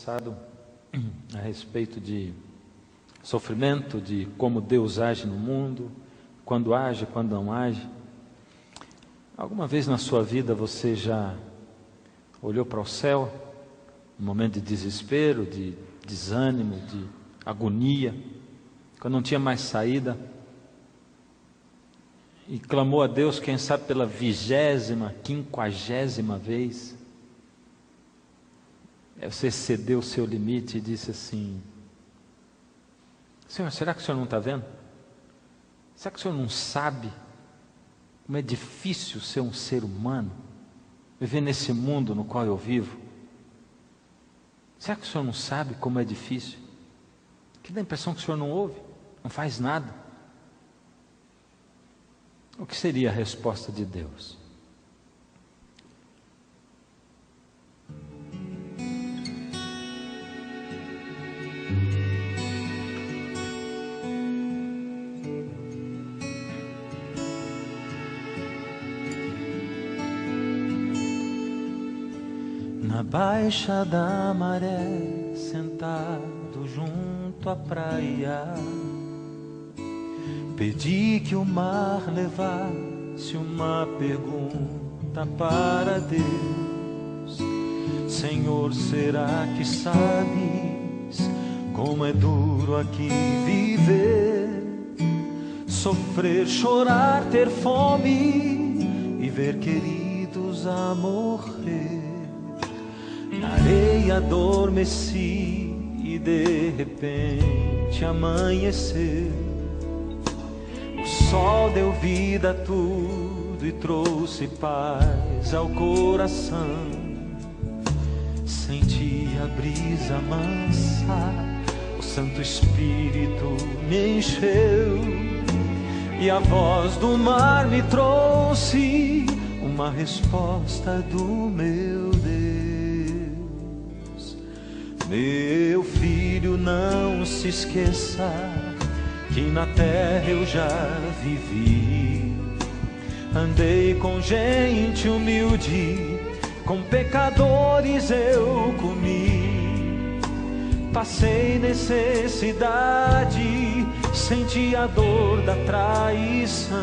pensado a respeito de sofrimento, de como Deus age no mundo, quando age, quando não age. Alguma vez na sua vida você já olhou para o céu, num momento de desespero, de desânimo, de agonia, quando não tinha mais saída, e clamou a Deus, quem sabe pela 20ª, 50ª vez? Você excedeu o seu limite e disse assim: Senhor, será que o Senhor não está vendo? Será que o Senhor não sabe como é difícil ser um ser humano, viver nesse mundo no qual eu vivo? Será que o Senhor não sabe como é difícil? Que dá a impressão que o Senhor não ouve, não faz nada. O que seria a resposta de Deus? Na baixa da maré, sentado junto à praia, pedi que o mar levasse uma pergunta para Deus: Senhor, será que sabes como é duro aqui viver? Sofrer, chorar, ter fome e ver queridos a morrer. Na areia adormeci e de repente amanheceu. O sol deu vida a tudo e trouxe paz ao coração. Senti a brisa mansa, o Santo Espírito me encheu, e a voz do mar me trouxe uma resposta do meu Deus. Meu filho, não se esqueça que na terra eu já vivi. Andei com gente humilde, com pecadores eu comi. Passei necessidade, senti a dor da traição.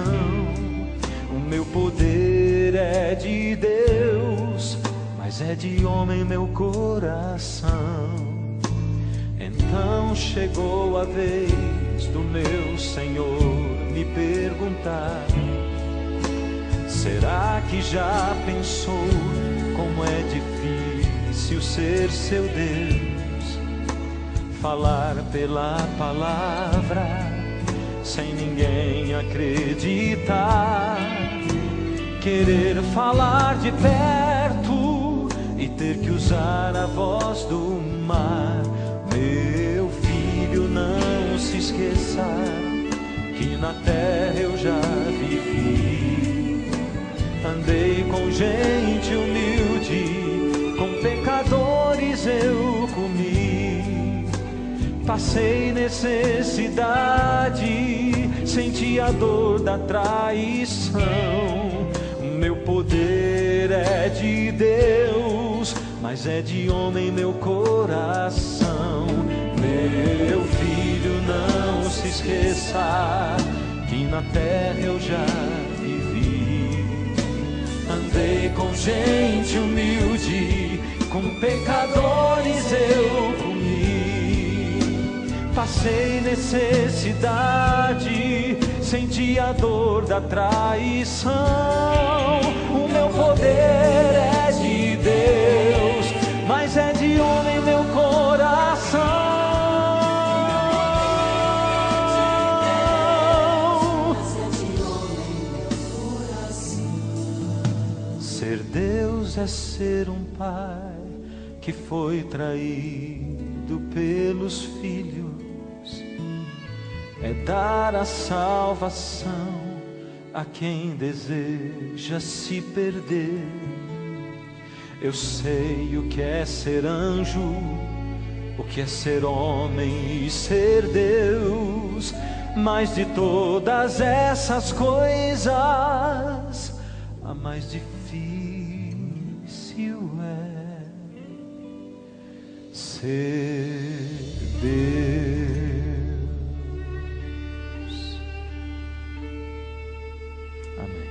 O meu poder é de Deus, mas é de homem meu coração. Então chegou a vez do meu Senhor me perguntar: será que já pensou como é difícil ser seu Deus? Falar pela palavra sem ninguém acreditar, querer falar de perto e ter que usar a voz do mar. Meu filho, não se esqueça que na terra eu já vivi. Andei com gente humilde, com pecadores eu comi. Passei necessidade, senti a dor da traição. Meu poder é de Deus, mas é de homem meu coração. Meu filho, não se esqueça que na terra eu já vivi. Andei com gente humilde, com pecadores eu comi. Passei necessidade, senti a dor da traição. O meu poder é de Deus, mas é de homem meu coração. Ser Deus é ser um pai que foi traído pelos filhos, é dar a salvação a quem deseja se perder. Eu sei o que é ser anjo, o que é ser homem e ser Deus, mas de todas essas coisas, a mais difícil é ser Deus. Amém.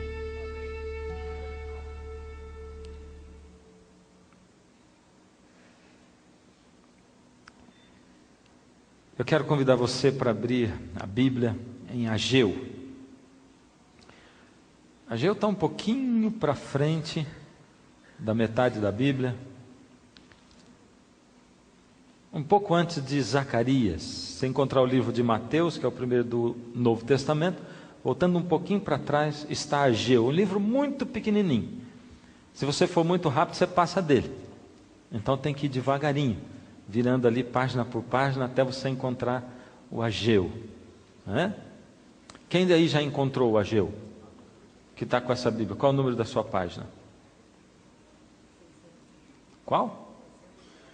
Eu quero convidar você para abrir a Bíblia em Ageu. Ageu está um pouquinho para frente da metade da Bíblia, um pouco antes de Zacarias. Se encontrar o livro de Mateus, que é o primeiro do Novo Testamento, voltando um pouquinho para trás, está Ageu, um livro muito pequenininho. Se você for muito rápido, você passa dele. Então tem que ir devagarinho, virando ali página por página, até você encontrar o Ageu. Né? Quem daí já encontrou o Ageu? Que está com essa Bíblia? Qual é o número da sua página? Qual?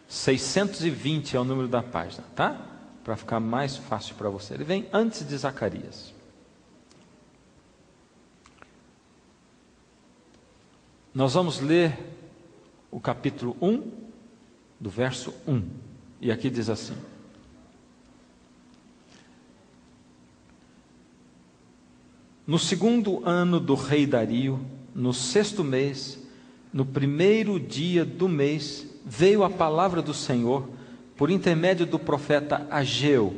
620 é o número da página, tá? Para ficar mais fácil para você. Ele vem antes de Zacarias. Nós vamos ler o capítulo 1, do verso 1. E aqui diz assim: no segundo ano do rei Dario, no 6º mês, no primeiro dia do mês, veio a palavra do Senhor, por intermédio do profeta Ageu,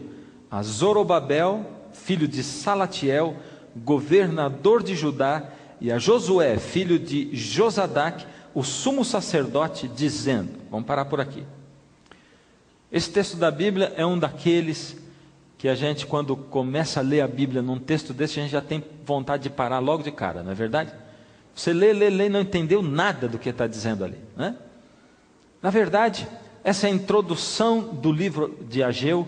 a Zorobabel, filho de Salatiel, governador de Judá, e a Josué, filho de Josadaque, o sumo sacerdote, dizendo... Vamos parar por aqui. Esse texto da Bíblia é um daqueles que a gente, quando começa a ler a Bíblia num texto desse, a gente já tem vontade de parar logo de cara, não é verdade? Você lê e não entendeu nada do que está dizendo ali, né? Na verdade, essa é a introdução do livro de Ageu.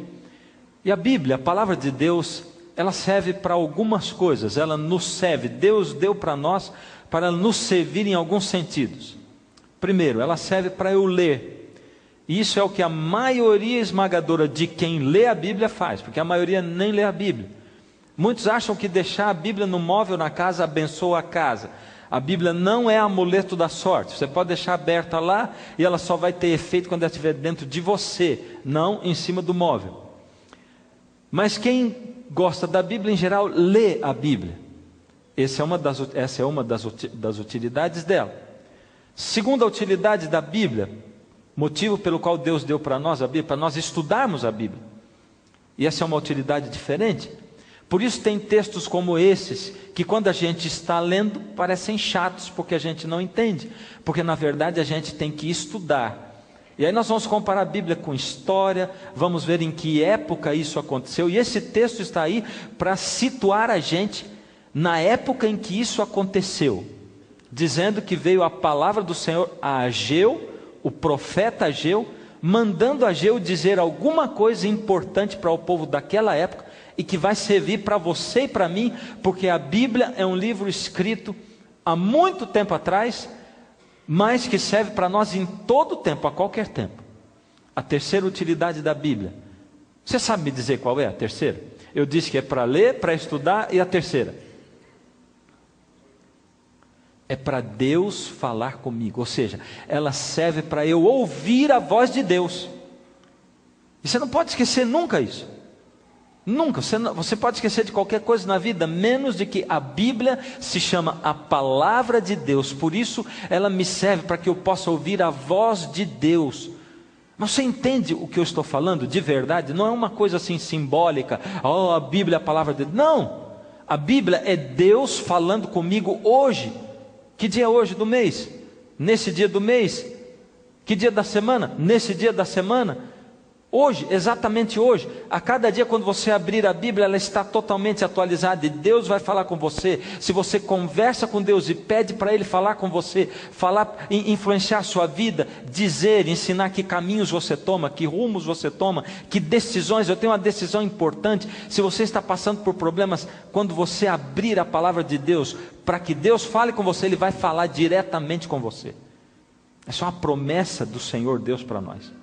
E a Bíblia, a palavra de Deus, ela serve para algumas coisas. Ela nos serve, Deus deu para nós, para nos servir em alguns sentidos. Primeiro, ela serve para eu ler. E isso é o que a maioria esmagadora de quem lê a Bíblia faz, porque a maioria nem lê a Bíblia. Muitos acham que deixar a Bíblia no móvel na casa abençoa a casa. A Bíblia não é amuleto da sorte. Você pode deixar aberta lá e ela só vai ter efeito quando ela estiver dentro de você, não em cima do móvel. Mas quem gosta da Bíblia em geral lê a Bíblia. Essa é uma das utilidades dela. Segunda utilidade da Bíblia, motivo pelo qual Deus deu para nós a Bíblia, para nós estudarmos a Bíblia. E essa é uma utilidade diferente. Por isso tem textos como esses, que quando a gente está lendo, parecem chatos, porque a gente não entende. Porque na verdade a gente tem que estudar. E aí nós vamos comparar a Bíblia com história, vamos ver em que época isso aconteceu. E esse texto está aí para situar a gente na época em que isso aconteceu. Dizendo que veio a palavra do Senhor a Ageu, o profeta Ageu, mandando Ageu dizer alguma coisa importante para o povo daquela época, e que vai servir para você e para mim, porque a Bíblia é um livro escrito há muito tempo atrás, mas que serve para nós em todo tempo, a qualquer tempo. A terceira utilidade da Bíblia, você sabe me dizer qual é a terceira? Eu disse que é para ler, para estudar, e a terceira? É para Deus falar comigo, ou seja, ela serve para eu ouvir a voz de Deus. E você não pode esquecer nunca isso. Nunca, você pode esquecer de qualquer coisa na vida, menos de que a Bíblia se chama a palavra de Deus. Por isso ela me serve para que eu possa ouvir a voz de Deus. Mas você entende o que eu estou falando de verdade? Não é uma coisa assim simbólica, oh, a Bíblia é a palavra de Deus. Não, a Bíblia é Deus falando comigo hoje. Que dia é hoje do mês? Nesse dia do mês. Que dia da semana? Nesse dia da semana. Hoje, exatamente hoje, a cada dia quando você abrir a Bíblia, ela está totalmente atualizada e Deus vai falar com você. Se você conversa com Deus e pede para Ele falar com você, falar, influenciar a sua vida, dizer, ensinar que caminhos você toma, que rumos você toma, que decisões, eu tenho uma decisão importante. Se você está passando por problemas, quando você abrir a palavra de Deus, para que Deus fale com você, Ele vai falar diretamente com você. Essa é uma promessa do Senhor Deus para nós.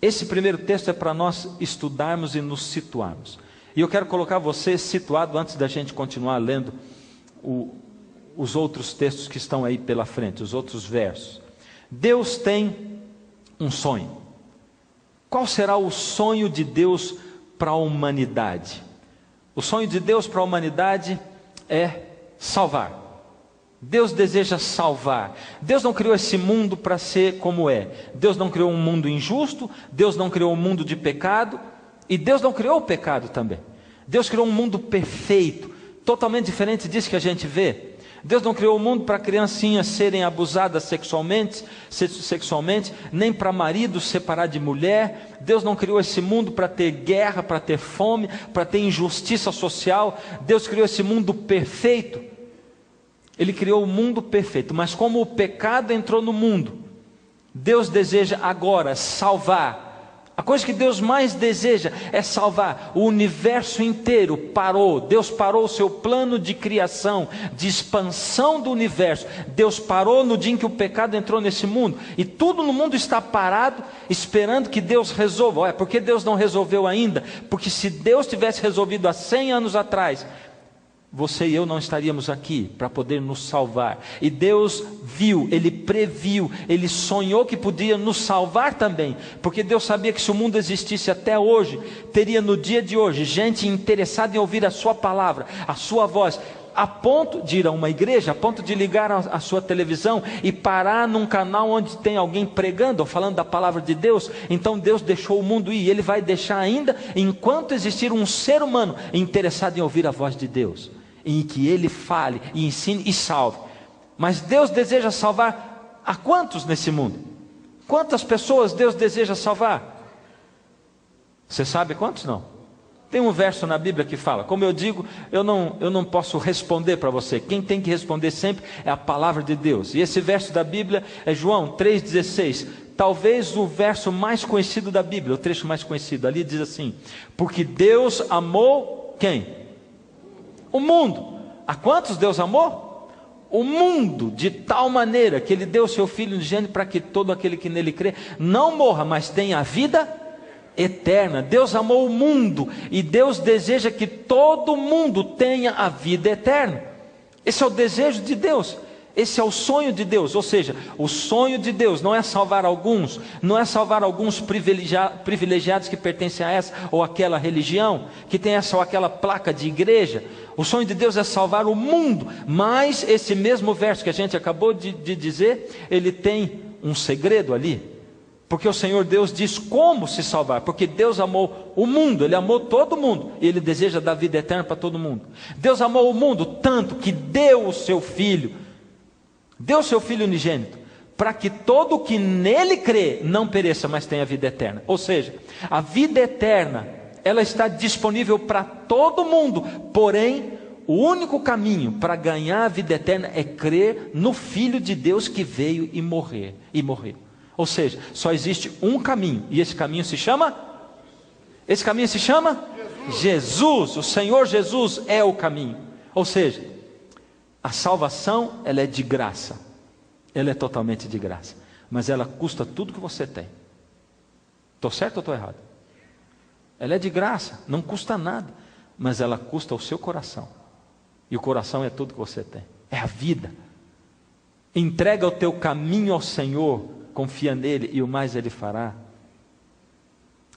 Esse primeiro texto é para nós estudarmos e nos situarmos. E eu quero colocar você situado antes da gente continuar lendo os outros textos que estão aí pela frente, os outros versos. Deus tem um sonho. Qual será o sonho de Deus para a humanidade? O sonho de Deus para a humanidade é salvar. Deus deseja salvar. Deus não criou esse mundo para ser como é. Deus não criou um mundo injusto, Deus não criou um mundo de pecado, e Deus não criou o pecado também. Deus criou um mundo perfeito, totalmente diferente disso que a gente vê. Deus não criou o mundo para criancinhas serem abusadas sexualmente, nem para marido separar de mulher. Deus não criou esse mundo para ter guerra, para ter fome, para ter injustiça social. Deus criou esse mundo perfeito. Ele criou o mundo perfeito, mas como o pecado entrou no mundo, Deus deseja agora salvar. A coisa que Deus mais deseja é salvar. O universo inteiro parou. Deus parou o seu plano de criação, de expansão do universo. Deus parou no dia em que o pecado entrou nesse mundo. E tudo no mundo está parado, esperando que Deus resolva. Olha, por que Deus não resolveu ainda? Porque se Deus tivesse resolvido há 100 anos atrás, você e eu não estaríamos aqui para poder nos salvar. E Deus viu, Ele previu, Ele sonhou que podia nos salvar também. Porque Deus sabia que se o mundo existisse até hoje, teria no dia de hoje gente interessada em ouvir a sua palavra, a sua voz, a ponto de ir a uma igreja, a ponto de ligar a sua televisão e parar num canal onde tem alguém pregando ou falando da palavra de Deus. Então Deus deixou o mundo ir, e Ele vai deixar ainda enquanto existir um ser humano interessado em ouvir a voz de Deus, em que Ele fale e ensine e salve. Mas Deus deseja salvar a quantos nesse mundo? Quantas pessoas Deus deseja salvar? Você sabe quantos? Não. Tem um verso na Bíblia que fala, como eu digo, eu não posso responder para você. Quem tem que responder sempre é a palavra de Deus. E esse verso da Bíblia é João 3,16. Talvez o verso mais conhecido da Bíblia, o trecho mais conhecido. Ali diz assim: porque Deus amou quem? O mundo. A quantos Deus amou? O mundo, de tal maneira que Ele deu o seu Filho unigênito para que todo aquele que nele crê não morra, mas tenha a vida eterna. Deus amou o mundo e Deus deseja que todo mundo tenha a vida eterna. Esse é o desejo de Deus. Esse é o sonho de Deus. Ou seja, o sonho de Deus não é salvar alguns, não é salvar alguns privilegiados que pertencem a essa ou aquela religião, que tem essa ou aquela placa de igreja. O sonho de Deus é salvar o mundo. Mas esse mesmo verso que a gente acabou de dizer, ele tem um segredo ali. Porque o Senhor Deus diz como se salvar. Porque Deus amou o mundo, Ele amou todo mundo, e Ele deseja dar vida eterna para todo mundo. Deus amou o mundo tanto que deu o seu Filho, deu o seu Filho unigênito, para que todo que nele crê não pereça, mas tenha vida eterna. Ou seja, a vida eterna, ela está disponível para todo mundo. Porém, o único caminho para ganhar a vida eterna é crer no Filho de Deus que veio e morreu. Ou seja, só existe um caminho, e esse caminho se chama? Jesus. O Senhor Jesus é o caminho. Ou seja, a salvação, ela é de graça. Ela é totalmente de graça. Mas ela custa tudo que você tem. Estou certo ou estou errado? Ela é de graça, não custa nada. Mas ela custa o seu coração. E o coração é tudo que você tem. É a vida. Entrega o teu caminho ao Senhor, confia nele e o mais Ele fará.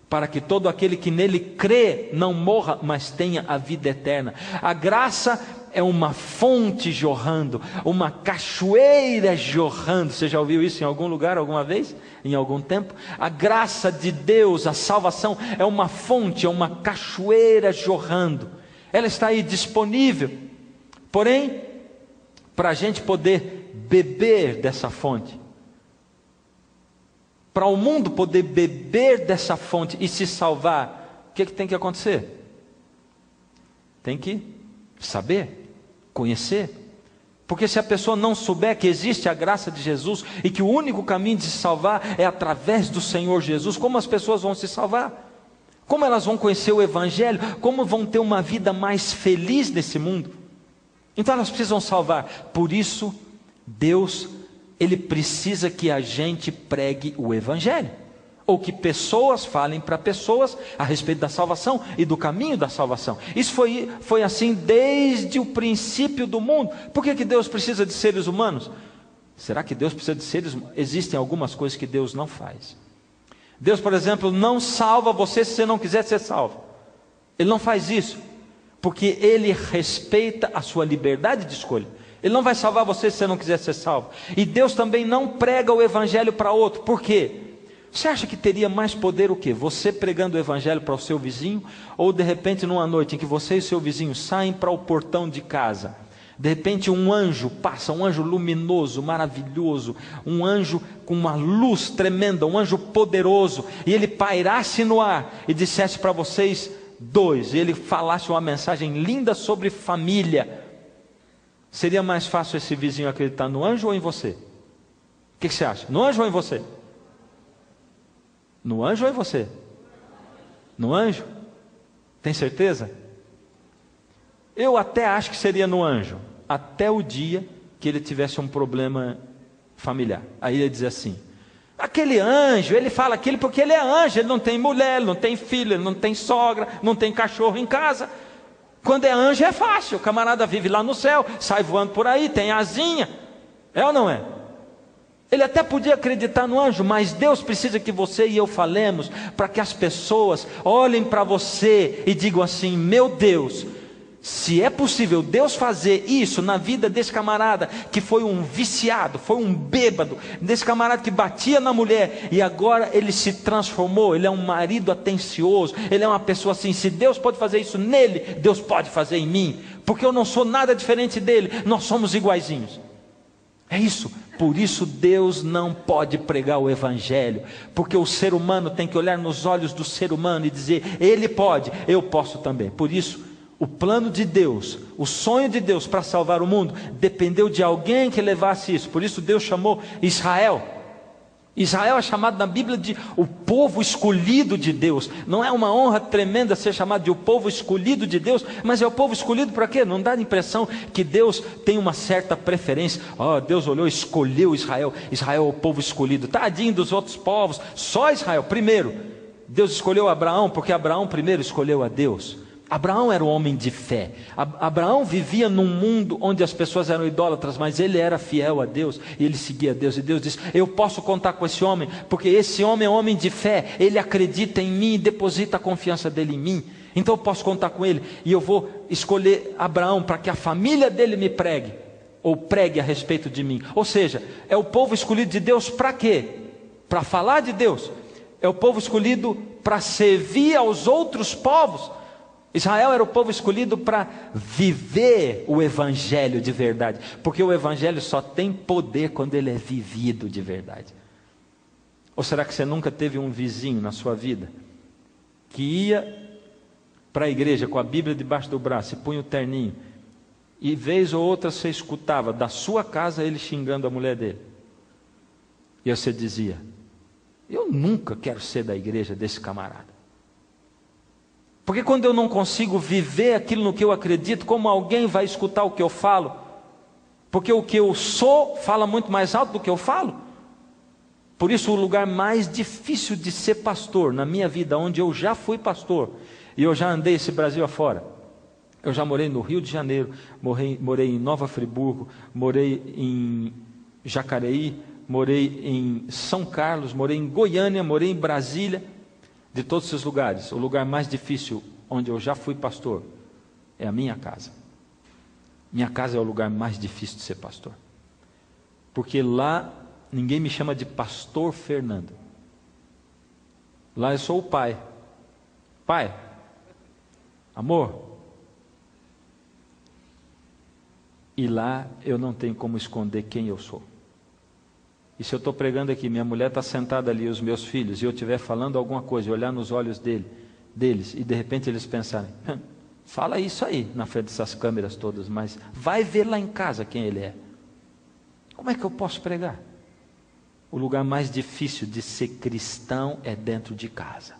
Para que todo aquele que nele crê não morra, mas tenha a vida eterna. A graça é uma fonte jorrando, uma cachoeira jorrando. Você já ouviu isso em algum lugar, alguma vez? Em algum tempo? A graça de Deus, a salvação, é uma fonte, é uma cachoeira jorrando. Ela está aí disponível. Porém, para a gente poder beber dessa fonte, para o mundo poder beber dessa fonte e se salvar, o que tem que acontecer? Tem que saber, conhecer. Porque se a pessoa não souber que existe a graça de Jesus e que o único caminho de se salvar é através do Senhor Jesus, como as pessoas vão se salvar? Como elas vão conhecer o Evangelho? Como vão ter uma vida mais feliz nesse mundo? Então elas precisam salvar. Por isso, Deus, Ele precisa que a gente pregue o Evangelho, ou que pessoas falem para pessoas a respeito da salvação e do caminho da salvação. Isso foi assim desde o princípio do mundo. Por que Deus precisa de seres humanos? Será que Deus precisa de seres humanos? Existem algumas coisas que Deus não faz. Deus, por exemplo, não salva você se você não quiser ser salvo. Ele não faz isso, porque Ele respeita a sua liberdade de escolha. Ele não vai salvar você se você não quiser ser salvo. E Deus também não prega o Evangelho para outro. Por quê? Você acha que teria mais poder o quê? Você pregando o Evangelho para o seu vizinho? Ou de repente numa noite em que você e seu vizinho saem para o portão de casa, de repente um anjo passa, um anjo luminoso, maravilhoso, um anjo com uma luz tremenda, um anjo poderoso, e ele pairasse no ar e dissesse para vocês dois, e ele falasse uma mensagem linda sobre família, seria mais fácil esse vizinho acreditar no anjo ou em você? O que você acha? No anjo ou em você? No anjo ou em você? No anjo? Tem certeza? Eu até acho que seria no anjo, até o dia que ele tivesse um problema familiar. Aí ele diz assim: aquele anjo, ele fala aquilo porque ele é anjo, ele não tem mulher, ele não tem filho, ele não tem sogra, não tem cachorro em casa. Quando é anjo é fácil, o camarada vive lá no céu, sai voando por aí, tem asinha. É ou não é? Ele até podia acreditar no anjo, mas Deus precisa que você e eu falemos, para que as pessoas olhem para você e digam assim: meu Deus, se é possível Deus fazer isso na vida desse camarada, que foi um viciado, foi um bêbado, desse camarada que batia na mulher, e agora ele se transformou, ele é um marido atencioso, ele é uma pessoa assim, se Deus pode fazer isso nele, Deus pode fazer em mim, porque eu não sou nada diferente dele, nós somos iguaizinhos. É isso, por isso Deus não pode pregar o Evangelho, porque o ser humano tem que olhar nos olhos do ser humano e dizer: ele pode, eu posso também. Por isso, o plano de Deus, o sonho de Deus para salvar o mundo, dependeu de alguém que levasse isso. Por isso Deus chamou Israel. Israel é chamado na Bíblia de o povo escolhido de Deus. Não é uma honra tremenda ser chamado de o povo escolhido de Deus, mas é o povo escolhido para quê? Não dá a impressão que Deus tem uma certa preferência. Deus olhou e escolheu Israel. Israel é o povo escolhido. Tadinho dos outros povos, só Israel. Primeiro, Deus escolheu Abraão, porque Abraão primeiro escolheu a Deus. Abraão era um homem de fé. Abraão vivia num mundo onde as pessoas eram idólatras, mas ele era fiel a Deus, e ele seguia a Deus, e Deus disse: eu posso contar com esse homem, porque esse homem é um homem de fé, ele acredita em mim, deposita a confiança dele em mim, então eu posso contar com ele, e eu vou escolher Abraão para que a família dele me pregue, ou pregue a respeito de mim. Ou seja, é o povo escolhido de Deus para quê? Para falar de Deus. É o povo escolhido para servir aos outros povos. Israel era o povo escolhido para viver o Evangelho de verdade, porque o Evangelho só tem poder quando ele é vivido de verdade. Ou será que você nunca teve um vizinho na sua vida que ia para a igreja com a Bíblia debaixo do braço e punha o terninho, e vez ou outra você escutava da sua casa ele xingando a mulher dele, e você dizia: eu nunca quero ser da igreja desse camarada? Porque quando eu não consigo viver aquilo no que eu acredito, como alguém vai escutar o que eu falo? Porque o que eu sou fala muito mais alto do que eu falo. Por isso o lugar mais difícil de ser pastor na minha vida, onde eu já fui pastor, e eu já andei esse Brasil afora. Eu já morei no Rio de Janeiro, morei em Nova Friburgo, morei em Jacareí, morei em São Carlos, morei em Goiânia, morei em Brasília. De todos esses lugares, o lugar mais difícil onde eu já fui pastor é a minha casa. Minha casa é o lugar mais difícil de ser pastor, porque lá ninguém me chama de pastor Fernando. Lá eu sou o pai. Pai, amor. E lá eu não tenho como esconder quem eu sou. E se eu estou pregando aqui, minha mulher está sentada ali, os meus filhos, e eu estiver falando alguma coisa, olhar nos olhos deles, e de repente eles pensarem: fala isso aí, na frente dessas câmeras todas, mas vai ver lá em casa quem ele é. Como é que eu posso pregar? O lugar mais difícil de ser cristão é dentro de casa.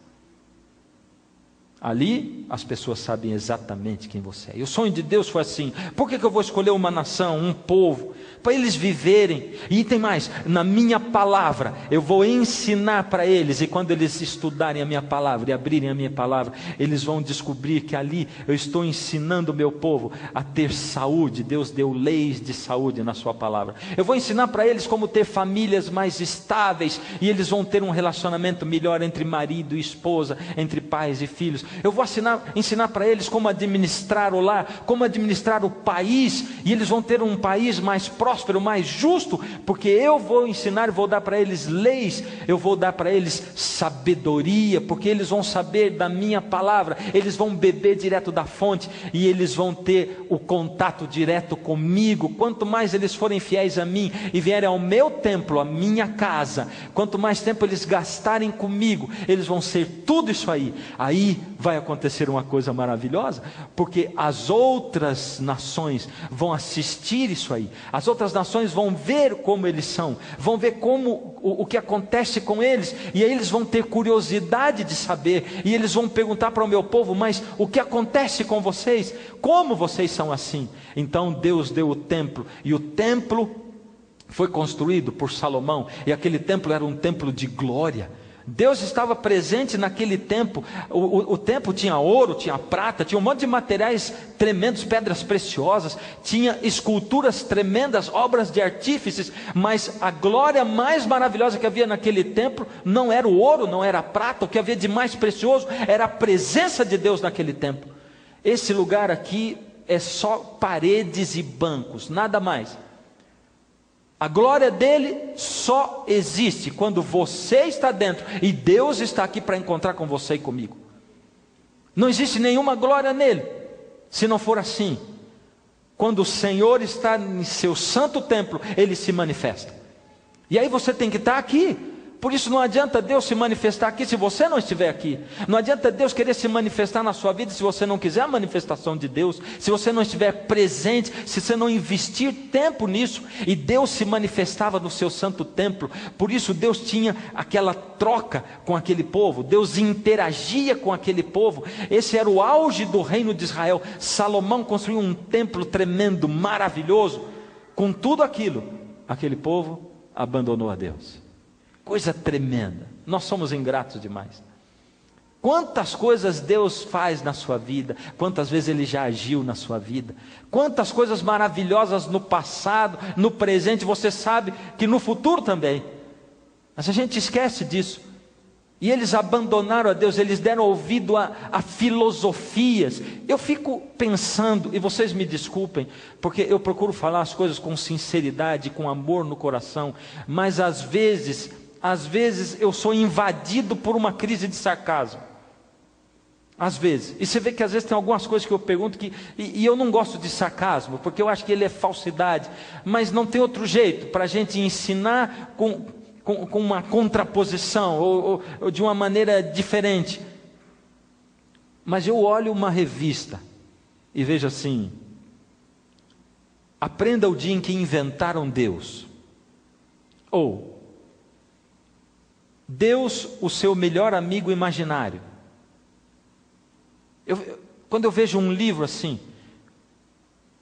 Ali as pessoas sabem exatamente quem você é. E o sonho de Deus foi assim: por que eu vou escolher uma nação, um povo, para eles viverem? E tem mais, na minha palavra eu vou ensinar para eles, e quando eles estudarem a minha palavra e abrirem a minha palavra, eles vão descobrir que ali eu estou ensinando o meu povo a ter saúde. Deus deu leis de saúde na sua palavra. Eu vou ensinar para eles como ter famílias mais estáveis, e eles vão ter um relacionamento melhor entre marido e esposa, entre pais e filhos. Eu vou ensinar para eles como administrar o lar, como administrar o país, e eles vão ter um país mais próspero, mais justo, porque eu vou ensinar, vou dar para eles leis, eu vou dar para eles sabedoria, porque eles vão saber da minha palavra, eles vão beber direto da fonte, e eles vão ter o contato direto comigo. Quanto mais eles forem fiéis a mim, e vierem ao meu templo, à minha casa, quanto mais tempo eles gastarem comigo, eles vão ser tudo isso aí. Aí vai acontecer uma coisa maravilhosa, porque as outras nações vão assistir isso aí, as outras nações vão ver como eles são, vão ver como o que acontece com eles, e aí eles vão ter curiosidade de saber, e eles vão perguntar para o meu povo: mas o que acontece com vocês? Como vocês são assim? Então Deus deu o templo, e o templo foi construído por Salomão, e aquele templo era um templo de glória. Deus estava presente naquele templo. O templo tinha ouro, tinha prata, tinha um monte de materiais tremendos, pedras preciosas, tinha esculturas tremendas, obras de artífices, mas a glória mais maravilhosa que havia naquele templo não era o ouro, não era a prata. O que havia de mais precioso era a presença de Deus naquele templo. Esse lugar aqui é só paredes e bancos, nada mais. A glória dele só existe quando você está dentro, e Deus está aqui para encontrar com você e comigo. Não existe nenhuma glória nele, se não for assim. Quando o Senhor está em seu santo templo, ele se manifesta. E aí você tem que estar aqui. Por isso não adianta Deus se manifestar aqui se você não estiver aqui. Não adianta Deus querer se manifestar na sua vida se você não quiser a manifestação de Deus, se você não estiver presente, se você não investir tempo nisso. E Deus se manifestava no seu santo templo. Por isso Deus tinha aquela troca com aquele povo, Deus interagia com aquele povo. Esse era o auge do reino de Israel. Salomão construiu um templo tremendo, maravilhoso. Com tudo aquilo, aquele povo abandonou a Deus. Coisa tremenda. Nós somos ingratos demais. Quantas coisas Deus faz na sua vida, quantas vezes Ele já agiu na sua vida, quantas coisas maravilhosas no passado, no presente, você sabe que no futuro também. Mas a gente esquece disso. E eles abandonaram a Deus, eles deram ouvido a filosofias. Eu fico pensando, e vocês me desculpem, porque eu procuro falar as coisas com sinceridade, com amor no coração, mas às vezes eu sou invadido por uma crise de sarcasmo. Às vezes. E você vê que às vezes tem algumas coisas que eu pergunto e eu não gosto de sarcasmo, porque eu acho que ele é falsidade. Mas não tem outro jeito para a gente ensinar com uma contraposição ou de uma maneira diferente. Mas eu olho uma revista e vejo assim: aprenda o dia em que inventaram Deus. Ou Deus, o seu melhor amigo imaginário. Quando eu vejo um livro assim,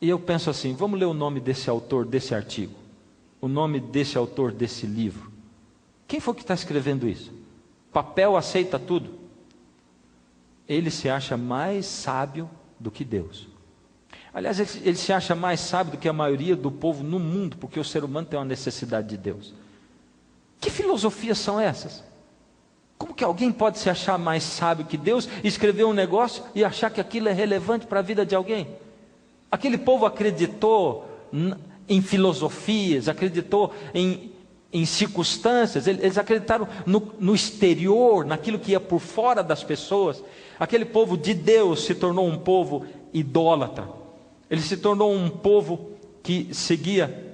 e eu penso assim: vamos ler o nome desse autor desse artigo, o nome desse autor desse livro. Quem foi que está escrevendo isso? Papel aceita tudo. Ele se acha mais sábio do que Deus. Aliás, ele se acha mais sábio do que a maioria do povo no mundo, porque o ser humano tem uma necessidade de Deus. Que filosofias são essas? Como que alguém pode se achar mais sábio que Deus, escrever um negócio e achar que aquilo é relevante para a vida de alguém? Aquele povo acreditou em filosofias, acreditou em circunstâncias, eles acreditaram no exterior, naquilo que ia por fora das pessoas. Aquele povo de Deus se tornou um povo idólatra. Ele se tornou um povo que seguia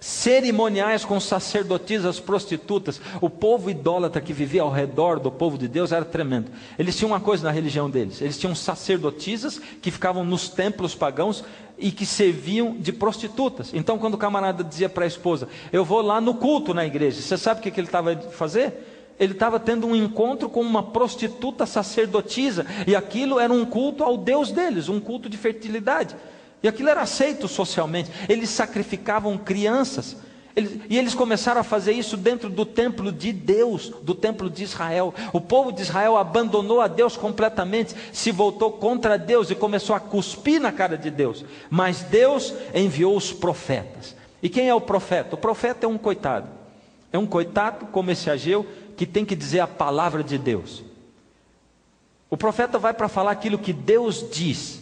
cerimoniais com sacerdotisas prostitutas. O povo idólatra que vivia ao redor do povo de Deus era tremendo. Eles tinham uma coisa na religião deles: eles tinham sacerdotisas que ficavam nos templos pagãos e que serviam de prostitutas. Então quando o camarada dizia para a esposa: eu vou lá no culto na igreja, você sabe o que ele estava a fazer? Ele estava tendo um encontro com uma prostituta sacerdotisa, e aquilo era um culto ao Deus deles, um culto de fertilidade. E aquilo era aceito socialmente. Eles sacrificavam crianças. E eles começaram a fazer isso dentro do templo de Deus, do templo de Israel. O povo de Israel abandonou a Deus completamente, se voltou contra Deus e começou a cuspir na cara de Deus. Mas Deus enviou os profetas. E quem é o profeta? O profeta é um coitado. É um coitado como esse Ageu, que tem que dizer a palavra de Deus. O profeta vai para falar aquilo que Deus diz.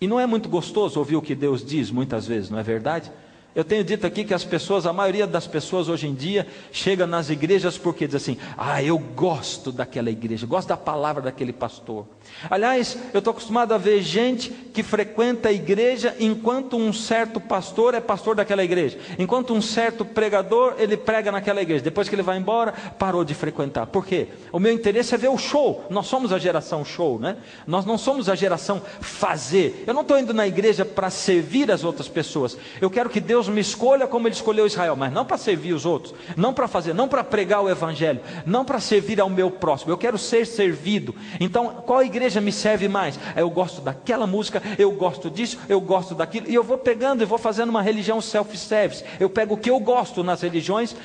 E não é muito gostoso ouvir o que Deus diz muitas vezes, não é verdade? Eu tenho dito aqui que a maioria das pessoas hoje em dia chega nas igrejas porque diz assim: eu gosto daquela igreja, gosto da palavra daquele pastor. Aliás, eu estou acostumado a ver gente que frequenta a igreja enquanto um certo pastor é pastor daquela igreja, enquanto um certo pregador, ele prega naquela igreja. Depois que ele vai embora, parou de frequentar. Por quê? O meu interesse é ver o show. Nós somos a geração show, né? Nós não somos a geração fazer. Eu não estou indo na igreja para servir as outras pessoas. Eu quero que Deus me escolha como Ele escolheu Israel, mas não para servir os outros, não para fazer, não para pregar o evangelho, não para servir ao meu próximo. Eu quero ser servido. Então, qual igreja me serve mais? Eu gosto daquela música, eu gosto disso, eu gosto daquilo, e eu vou pegando e vou fazendo uma religião self-service. Eu pego o que eu gosto nas religiões,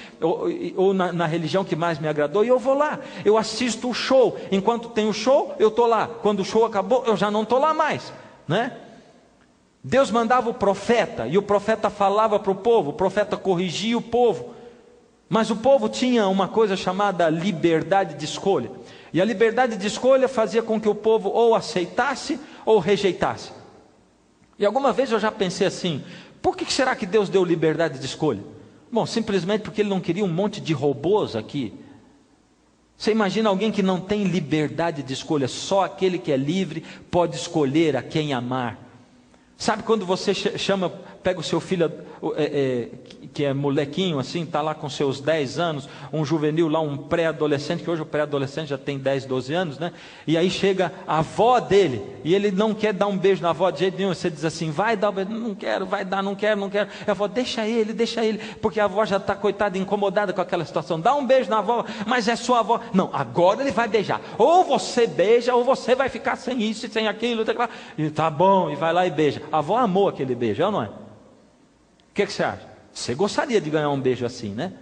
ou na religião que mais me agradou, e eu vou lá, eu assisto o show. Enquanto tem o show, eu estou lá. Quando o show acabou, eu já não estou lá mais, né? Deus mandava o profeta, e o profeta falava para o povo, o profeta corrigia o povo, mas o povo tinha uma coisa chamada liberdade de escolha, e a liberdade de escolha fazia com que o povo ou aceitasse ou rejeitasse. E alguma vez eu já pensei assim: por que será que Deus deu liberdade de escolha? Bom, simplesmente porque Ele não queria um monte de robôs aqui. Você imagina alguém que não tem liberdade de escolha? Só aquele que é livre pode escolher a quem amar. Sabe quando você pega o seu filho, que é molequinho assim, está lá com seus 10 anos, um juvenil lá, um pré-adolescente, que hoje o pré-adolescente já tem 10, 12 anos, né? E aí chega a avó dele, e ele não quer dar um beijo na avó de jeito nenhum. Você diz assim: vai dar um beijo. Não quero, vai dar, não quero. E a avó: deixa ele, porque a avó já está, coitada, incomodada com aquela situação. Dá um beijo na avó, mas é sua avó. Não, agora ele vai beijar. Ou você beija, ou você vai ficar sem isso e sem aquilo. E tá bom, e vai lá e beija. A avó amou aquele beijo, é ou não é? O que você acha? Você gostaria de ganhar um beijo assim, né?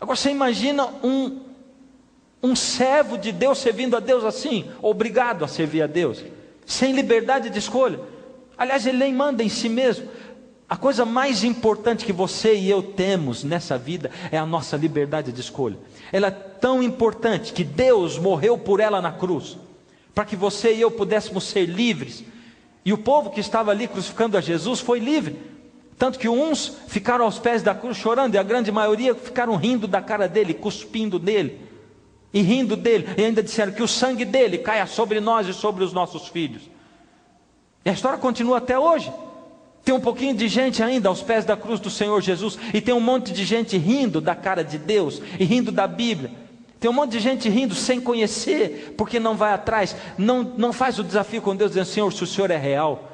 Agora você imagina um servo de Deus servindo a Deus assim, obrigado a servir a Deus, sem liberdade de escolha. Aliás, ele nem manda em si mesmo. A coisa mais importante que você e eu temos nessa vida é a nossa liberdade de escolha. Ela é tão importante que Deus morreu por ela na cruz, para que você e eu pudéssemos ser livres. E o povo que estava ali crucificando a Jesus foi livre. Tanto que uns ficaram aos pés da cruz chorando, e a grande maioria ficaram rindo da cara dele, cuspindo nele, e rindo dele, e ainda disseram que o sangue dele caia sobre nós e sobre os nossos filhos. E a história continua até hoje. Tem um pouquinho de gente ainda aos pés da cruz do Senhor Jesus, e tem um monte de gente rindo da cara de Deus, e rindo da Bíblia. Tem um monte de gente rindo sem conhecer, porque não vai atrás, não faz o desafio com Deus, dizendo: Senhor, se o Senhor é real.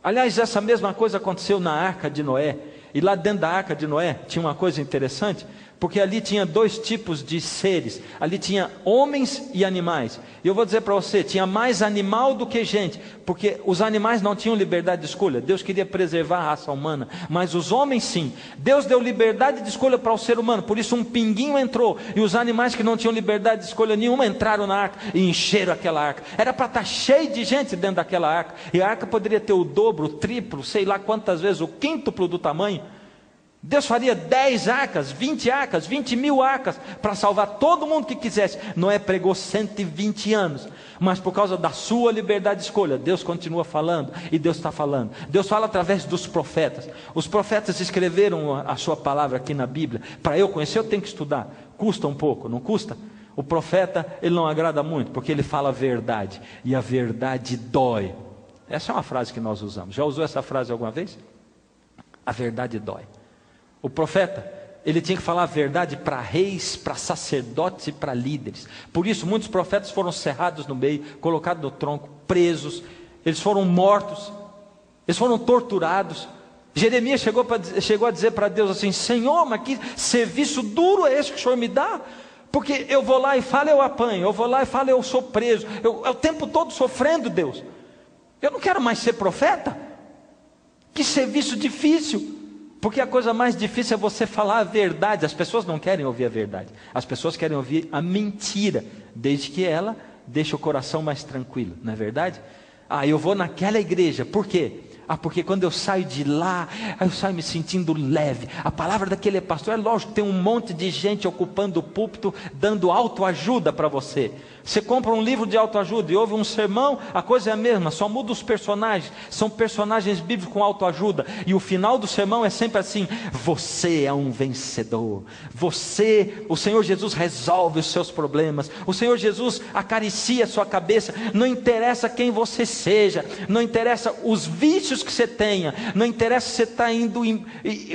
Aliás, essa mesma coisa aconteceu na Arca de Noé. E lá dentro da Arca de Noé tinha uma coisa interessante, porque ali tinha dois tipos de seres. Ali tinha homens e animais. E eu vou dizer para você, tinha mais animal do que gente, porque os animais não tinham liberdade de escolha. Deus queria preservar a raça humana, mas os homens sim. Deus deu liberdade de escolha para o ser humano, por isso um pinguinho entrou, e os animais que não tinham liberdade de escolha nenhuma entraram na arca e encheram aquela arca. Era para estar cheio de gente dentro daquela arca, e a arca poderia ter o dobro, o triplo, sei lá quantas vezes, o quíntuplo do tamanho. Deus faria 10 arcas, 20 arcas, 20 mil arcas, para salvar todo mundo que quisesse. Noé pregou 120 anos, mas por causa da sua liberdade de escolha, Deus continua falando, e Deus está falando. Deus fala através dos profetas. Os profetas escreveram a sua palavra aqui na Bíblia. Para eu conhecer, eu tenho que estudar. Custa um pouco, não custa? O profeta, ele não agrada muito, porque ele fala a verdade, e a verdade dói. Essa é uma frase que nós usamos. Já usou essa frase alguma vez? A verdade dói. O profeta, ele tinha que falar a verdade para reis, para sacerdotes e para líderes. Por isso muitos profetas foram cerrados no meio, colocados no tronco, presos, eles foram mortos, eles foram torturados. Jeremias chegou a dizer para Deus assim: Senhor, mas que serviço duro é esse que o Senhor me dá? Porque eu vou lá e falo, eu apanho, eu vou lá e falo, eu sou preso, eu o tempo todo sofrendo, Deus. Eu não quero mais ser profeta. Que serviço difícil. Porque a coisa mais difícil é você falar a verdade. As pessoas não querem ouvir a verdade, as pessoas querem ouvir a mentira, desde que ela deixe o coração mais tranquilo, não é verdade? Eu vou naquela igreja, por quê? Porque quando eu saio de lá, eu saio me sentindo leve. A palavra daquele pastor, é lógico, tem um monte de gente ocupando o púlpito, dando autoajuda para você. Você compra um livro de autoajuda e ouve um sermão, a coisa é a mesma, só muda os personagens. São personagens bíblicos com autoajuda. E o final do sermão é sempre assim: você é um vencedor. O Senhor Jesus resolve os seus problemas. O Senhor Jesus acaricia a sua cabeça. Não interessa quem você seja, não interessa os vícios que você tenha, não interessa se você está indo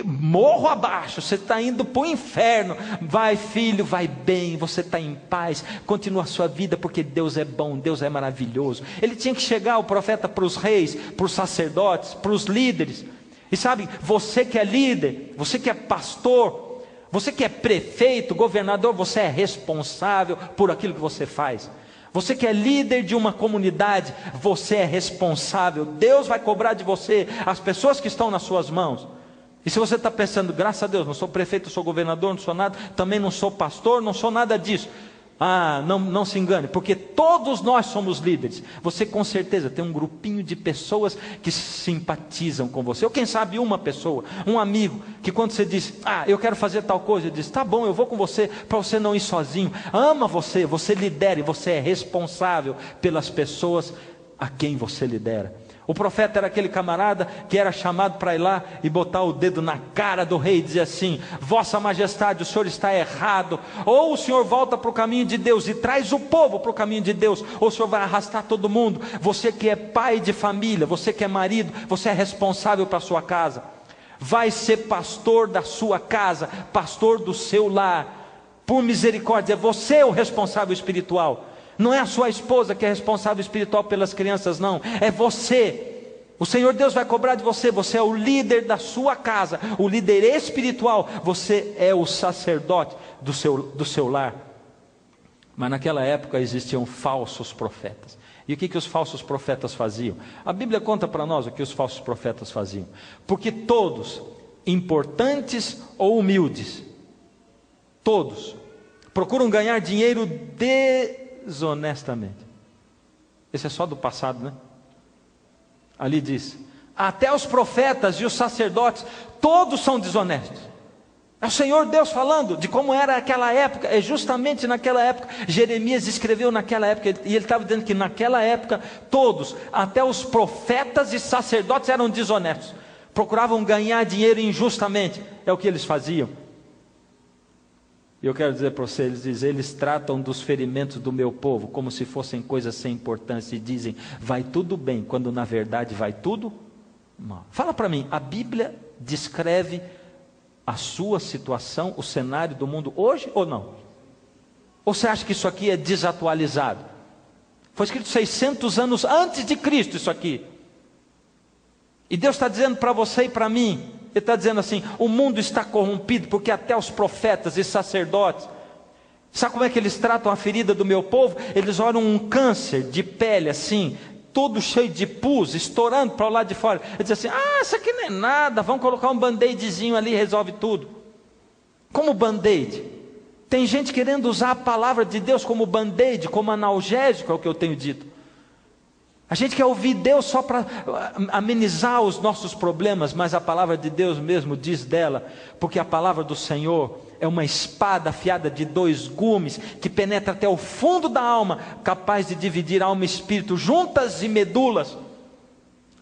morro abaixo, você está indo para o inferno. Vai, filho, vai bem, você está em paz, continua a sua vida, porque Deus é bom, Deus é maravilhoso. Ele tinha que chegar, o profeta, para os reis, para os sacerdotes, para os líderes. E sabe, você que é líder, você que é pastor, você que é prefeito, governador, você é responsável por aquilo que você faz. Você que é líder de uma comunidade, você é responsável. Deus vai cobrar de você as pessoas que estão nas suas mãos. E se você está pensando: graças a Deus, não sou prefeito, não sou governador, não sou nada, também não sou pastor, não sou nada disso. Não se engane, porque todos nós somos líderes. Você com certeza tem um grupinho de pessoas que simpatizam com você. Ou quem sabe uma pessoa, um amigo, que quando você diz: eu quero fazer tal coisa, ele diz: tá bom, eu vou com você, para você não ir sozinho. Ama você, você lidera e você é responsável pelas pessoas a quem você lidera. O profeta era aquele camarada que era chamado para ir lá e botar o dedo na cara do rei e dizer assim: Vossa Majestade, o senhor está errado. Ou o senhor volta para o caminho de Deus e traz o povo para o caminho de Deus, ou o senhor vai arrastar todo mundo. Você que é pai de família, você que é marido, você é responsável para a sua casa. Vai ser pastor da sua casa, pastor do seu lar. Por misericórdia, você é o responsável espiritual. Não é a sua esposa que é responsável espiritual pelas crianças, não. É você. O Senhor Deus vai cobrar de você. Você é o líder da sua casa, o líder espiritual. Você é o sacerdote do seu lar. Mas naquela época existiam falsos profetas. E o que os falsos profetas faziam? A Bíblia conta para nós o que os falsos profetas faziam. Porque todos, importantes ou humildes, todos procuram ganhar dinheiro desonestamente. Esse é só do passado, né? Ali diz: até os profetas e os sacerdotes, todos são desonestos. É o Senhor Deus falando de como era aquela época. É justamente naquela época. Jeremias escreveu naquela época, e ele estava dizendo que naquela época todos, até os profetas e sacerdotes, eram desonestos, procuravam ganhar dinheiro injustamente. É o que eles faziam. E eu quero dizer para vocês, eles tratam dos ferimentos do meu povo como se fossem coisas sem importância, e dizem: vai tudo bem, quando na verdade vai tudo mal. Fala para mim, a Bíblia descreve a sua situação, o cenário do mundo hoje ou não? Ou você acha que isso aqui é desatualizado? Foi escrito 600 anos antes de Cristo isso aqui. E Deus está dizendo para você e para mim, Ele está dizendo assim: o mundo está corrompido, porque até os profetas e sacerdotes, sabe como é que eles tratam a ferida do meu povo? Eles olham um câncer de pele assim, todo cheio de pus, estourando para o lado de fora. Ele diz assim: isso aqui não é nada, vamos colocar um band-aidzinho ali e resolve tudo. Como band-aid? Tem gente querendo usar a palavra de Deus como band-aid, como analgésico, é o que eu tenho dito. A gente quer ouvir Deus só para amenizar os nossos problemas, mas a palavra de Deus mesmo diz dela, porque a palavra do Senhor é uma espada afiada de 2 gumes, que penetra até o fundo da alma, capaz de dividir alma e espírito, juntas e medulas.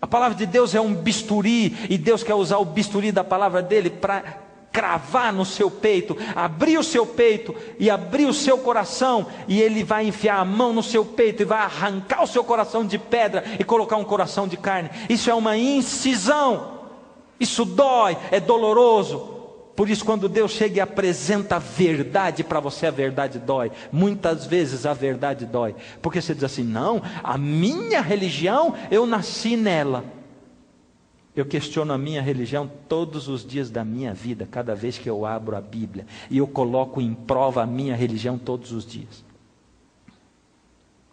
A palavra de Deus é um bisturi, e Deus quer usar o bisturi da palavra dele para cravar no seu peito, abrir o seu peito e abrir o seu coração, e Ele vai enfiar a mão no seu peito e vai arrancar o seu coração de pedra e colocar um coração de carne. Isso é uma incisão, isso dói, é doloroso. Por isso, quando Deus chega e apresenta a verdade para você, a verdade dói. Muitas vezes a verdade dói, porque você diz assim: não, a minha religião, eu nasci nela. Eu questiono a minha religião todos os dias da minha vida, cada vez que eu abro a Bíblia, e eu coloco em prova a minha religião todos os dias.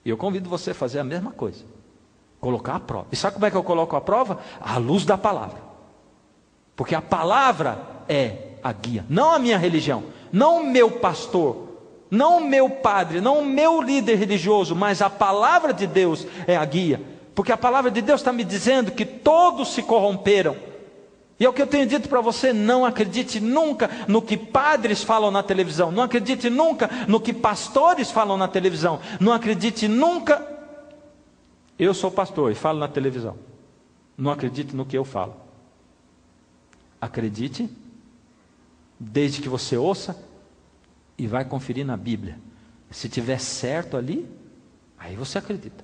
E eu convido você a fazer a mesma coisa, colocar a prova. E sabe como é que eu coloco a prova? À luz da palavra, porque a palavra é a guia, não a minha religião, não o meu pastor, não o meu padre, não o meu líder religioso, mas a palavra de Deus é a guia, porque a palavra de Deus está me dizendo que todos se corromperam. E é o que eu tenho dito para você: não acredite nunca no que padres falam na televisão, não acredite nunca no que pastores falam na televisão, não acredite nunca. Eu sou pastor e falo na televisão, não acredite no que eu falo. Acredite, desde que você ouça e vai conferir na Bíblia. Se tiver certo ali, aí você acredita,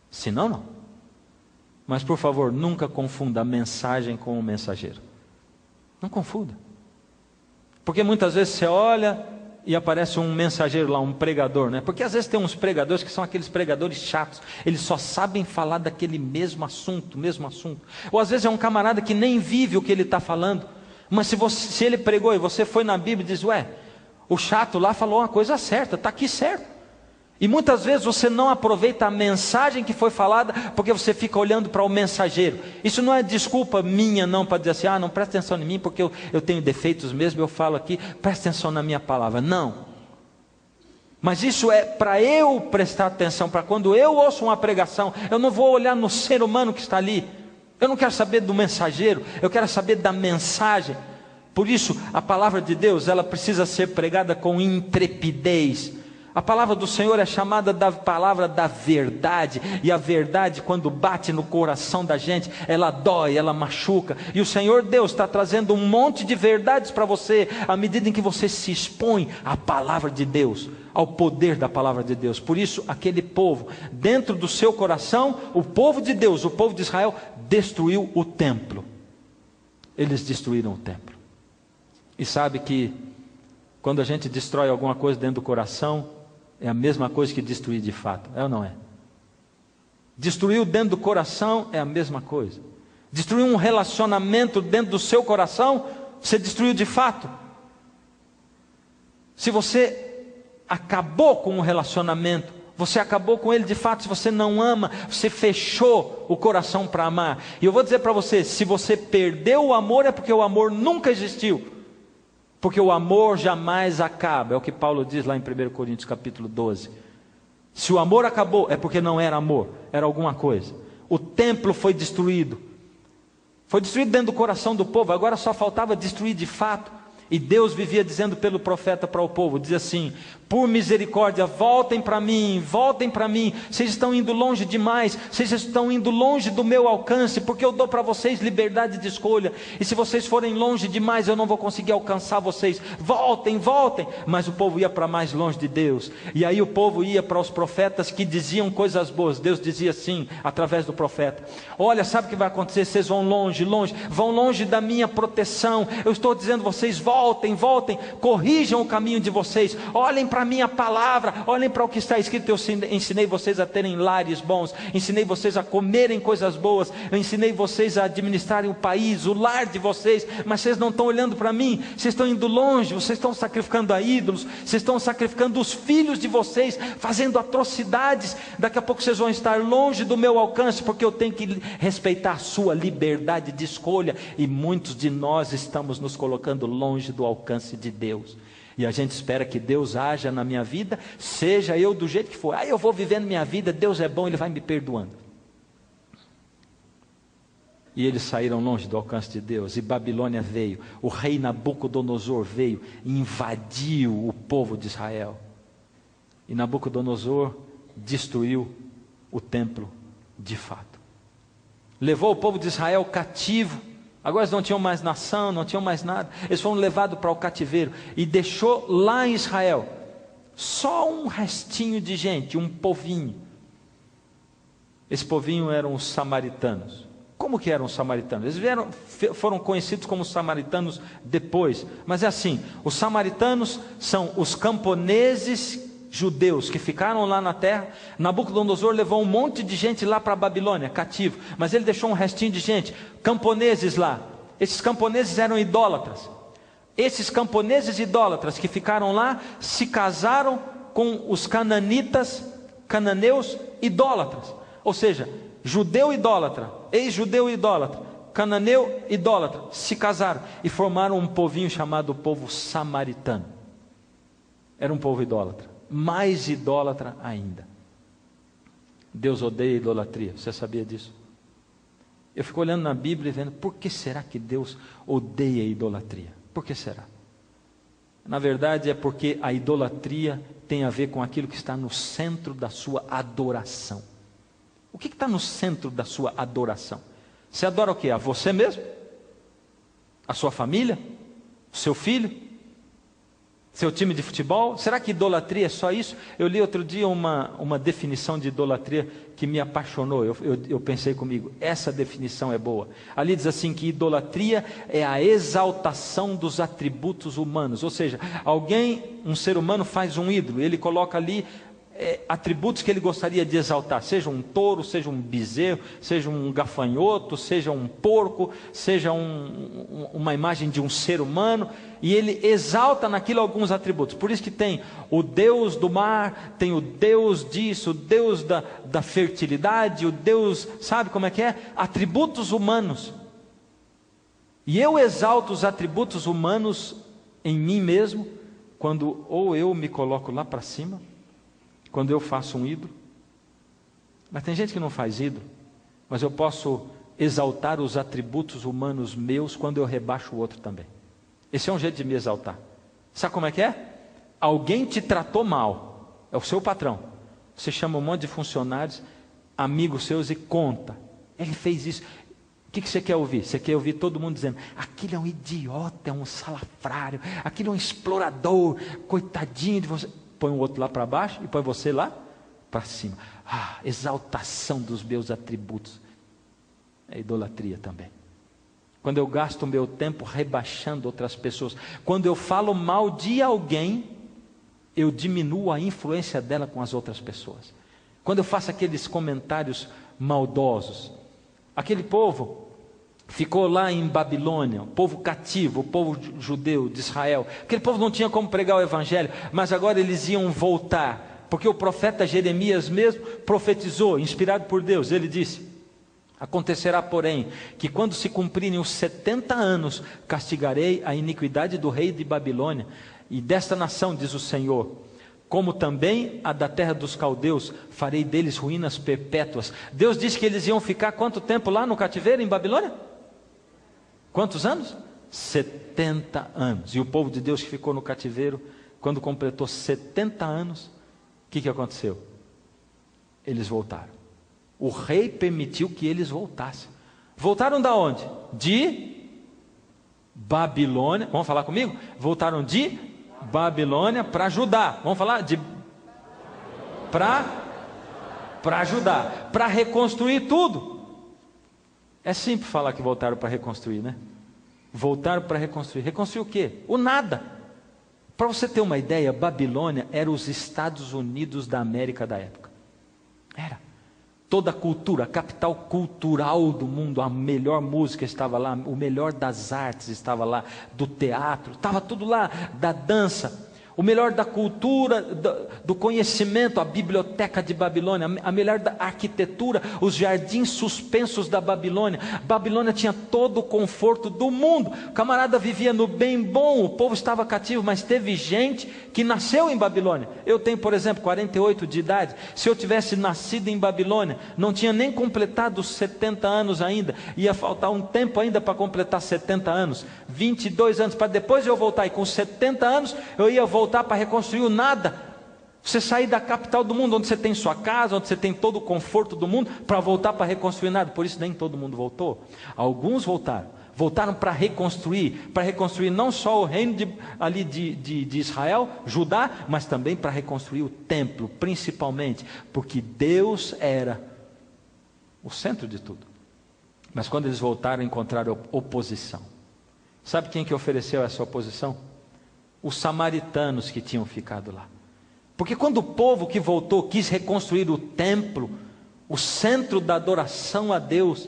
se não, não. Mas por favor, nunca confunda a mensagem com o mensageiro. Não confunda, porque muitas vezes você olha e aparece um mensageiro lá, um pregador, né? Porque às vezes tem uns pregadores que são aqueles pregadores chatos, eles só sabem falar daquele mesmo assunto. Ou às vezes é um camarada que nem vive o que ele está falando, mas se ele pregou e você foi na Bíblia e diz: ué, o chato lá falou uma coisa certa, está aqui certo. E muitas vezes você não aproveita a mensagem que foi falada, porque você fica olhando para o mensageiro. Isso não é desculpa minha não, para dizer assim: ah, não presta atenção em mim porque eu tenho defeitos mesmo, eu falo aqui, presta atenção na minha palavra. Não. Mas isso é para eu prestar atenção, para quando eu ouço uma pregação, eu não vou olhar no ser humano que está ali. Eu não quero saber do mensageiro, eu quero saber da mensagem. Por isso, a palavra de Deus, ela precisa ser pregada com intrepidez. A palavra do Senhor é chamada da palavra da verdade, e a verdade, quando bate no coração da gente, ela dói, ela machuca. E o Senhor Deus está trazendo um monte de verdades para você, à medida em que você se expõe à palavra de Deus, ao poder da palavra de Deus. Por isso, aquele povo, dentro do seu coração, o povo de Deus, o povo de Israel, destruiu o templo. Eles destruíram o templo. E sabe que quando a gente destrói alguma coisa dentro do coração, é a mesma coisa que destruir de fato, é ou não é? Destruir dentro do coração é a mesma coisa. Destruir um relacionamento dentro do seu coração, você destruiu de fato. Se você acabou com um relacionamento, você acabou com ele de fato. Se você não ama, você fechou o coração para amar. E eu vou dizer para você: se você perdeu o amor, é porque o amor nunca existiu. Porque o amor jamais acaba, é o que Paulo diz lá em 1 Coríntios capítulo 12. Se o amor acabou, é porque não era amor, era alguma coisa. O templo foi destruído dentro do coração do povo, agora só faltava destruir de fato. E Deus vivia dizendo pelo profeta para o povo, diz assim: por misericórdia, voltem para mim, vocês estão indo longe demais, vocês estão indo longe do meu alcance, porque eu dou para vocês liberdade de escolha, e se vocês forem longe demais, eu não vou conseguir alcançar vocês, voltem, mas o povo ia para mais longe de Deus, e aí o povo ia para os profetas que diziam coisas boas. Deus dizia assim, através do profeta: olha, sabe o que vai acontecer? Vocês vão longe, vão longe da minha proteção, eu estou dizendo, vocês voltem, corrijam o caminho de vocês, olhem para a minha palavra, olhem para o que está escrito. Eu ensinei vocês a terem lares bons, ensinei vocês a comerem coisas boas, eu ensinei vocês a administrarem o país, o lar de vocês, mas vocês não estão olhando para mim, vocês estão indo longe, vocês estão sacrificando a ídolos, vocês estão sacrificando os filhos de vocês, fazendo atrocidades. Daqui a pouco vocês vão estar longe do meu alcance, porque eu tenho que respeitar a sua liberdade de escolha, e muitos de nós estamos nos colocando longe do alcance de Deus. E a gente espera que Deus haja na minha vida, seja eu do jeito que for. Eu vou vivendo minha vida, Deus é bom, Ele vai me perdoando. E eles saíram longe do alcance de Deus, e Babilônia veio, o rei Nabucodonosor veio e invadiu o povo de Israel. E Nabucodonosor destruiu o templo de fato. Levou o povo de Israel cativo. Agora eles não tinham mais nação, não tinham mais nada. Eles foram levados para o cativeiro e deixou lá em Israel só um restinho de gente, um povinho. Esse povinho eram os samaritanos. Como que eram os samaritanos? Eles foram conhecidos como samaritanos depois, mas é assim, os samaritanos são os camponeses judeus que ficaram lá na terra. Nabucodonosor levou um monte de gente lá para a Babilônia, cativo, mas ele deixou um restinho de gente, camponeses lá. Esses camponeses eram idólatras. Esses camponeses idólatras que ficaram lá, se casaram com os cananeus idólatras, ou seja, judeu idólatra, ex-judeu idólatra, cananeu idólatra, se casaram e formaram um povinho chamado povo samaritano. Era um povo idólatra, mais idólatra ainda. Deus odeia a idolatria, você sabia disso? Eu fico olhando na Bíblia e vendo, por que será que Deus odeia a idolatria? Por que será? Na verdade é porque a idolatria tem a ver com aquilo que está no centro da sua adoração. O que está no centro da sua adoração? Você adora o quê? A você mesmo? A sua família? O seu filho? Seu time de futebol? Será que idolatria é só isso? Eu li outro dia uma definição de idolatria que me apaixonou. Eu pensei comigo, essa definição é boa. Ali diz assim que idolatria é a exaltação dos atributos humanos. Ou seja, um ser humano faz um ídolo, ele coloca ali atributos que ele gostaria de exaltar, seja um touro, seja um bezerro, seja um gafanhoto, seja um porco, seja uma imagem de um ser humano, e ele exalta naquilo alguns atributos. Por isso que tem o Deus do mar, tem o Deus disso, o Deus da fertilidade, o Deus, sabe como é que é? Atributos humanos. E eu exalto os atributos humanos em mim mesmo, quando ou eu me coloco lá para cima, quando eu faço um ídolo. Mas tem gente que não faz ídolo, mas eu posso exaltar os atributos humanos meus quando eu rebaixo o outro também. Esse é um jeito de me exaltar. Sabe como é que é? Alguém te tratou mal, é o seu patrão. Você chama um monte de funcionários, amigos seus, e conta. Ele fez isso. O que você quer ouvir? Você quer ouvir todo mundo dizendo, aquele é um idiota, é um salafrário, aquele é um explorador, coitadinho de você. Põe o outro lá para baixo e põe você lá para cima. Exaltação dos meus atributos. É idolatria também. Quando eu gasto o meu tempo rebaixando outras pessoas, quando eu falo mal de alguém, eu diminuo a influência dela com as outras pessoas. Quando eu faço aqueles comentários maldosos, aquele povo ficou lá em Babilônia, o povo cativo, o povo judeu de Israel. Aquele povo não tinha como pregar o evangelho, mas agora eles iam voltar, porque o profeta Jeremias mesmo profetizou, inspirado por Deus. Ele disse: acontecerá, porém, que quando se cumprirem os 70 anos, castigarei a iniquidade do rei de Babilônia e desta nação, diz o Senhor, como também a da terra dos caldeus, farei deles ruínas perpétuas. Deus disse que eles iam ficar quanto tempo lá no cativeiro em Babilônia? Quantos anos? 70 anos. E o povo de Deus que ficou no cativeiro, quando completou 70 anos, o que aconteceu? Eles voltaram. O rei permitiu que eles voltassem. Voltaram da onde? De Babilônia. Vamos falar comigo? Voltaram de Babilônia para Judá. Vamos falar? Para Judá. Para reconstruir tudo. É simples falar que voltaram para reconstruir, né? Voltaram para reconstruir. Reconstruir o quê? O nada. Para você ter uma ideia, Babilônia era os Estados Unidos da América da época. Era. Toda a cultura, a capital cultural do mundo, a melhor música estava lá, o melhor das artes estava lá, do teatro, estava tudo lá, da dança. O melhor da cultura, do conhecimento, a biblioteca de Babilônia, a melhor da arquitetura, os jardins suspensos da Babilônia. Babilônia tinha todo o conforto do mundo. O camarada vivia no bem bom, o povo estava cativo, mas teve gente que nasceu em Babilônia. Eu tenho, por exemplo, 48 de idade. Se eu tivesse nascido em Babilônia, não tinha nem completado os 70 anos ainda. Ia faltar um tempo ainda para completar 70 anos. 22 anos, para depois eu voltar. E com 70 anos, eu ia voltar para reconstruir o nada. Você sair da capital do mundo, onde você tem sua casa, onde você tem todo o conforto do mundo, para voltar para reconstruir nada. Por isso nem todo mundo voltou. Alguns voltaram para reconstruir não só o reino de Israel, Judá, mas também para reconstruir o templo, principalmente, porque Deus era o centro de tudo. Mas quando eles voltaram, encontraram oposição. Sabe quem que ofereceu essa oposição? Os samaritanos que tinham ficado lá. Porque quando o povo que voltou quis reconstruir o templo, o centro da adoração a Deus,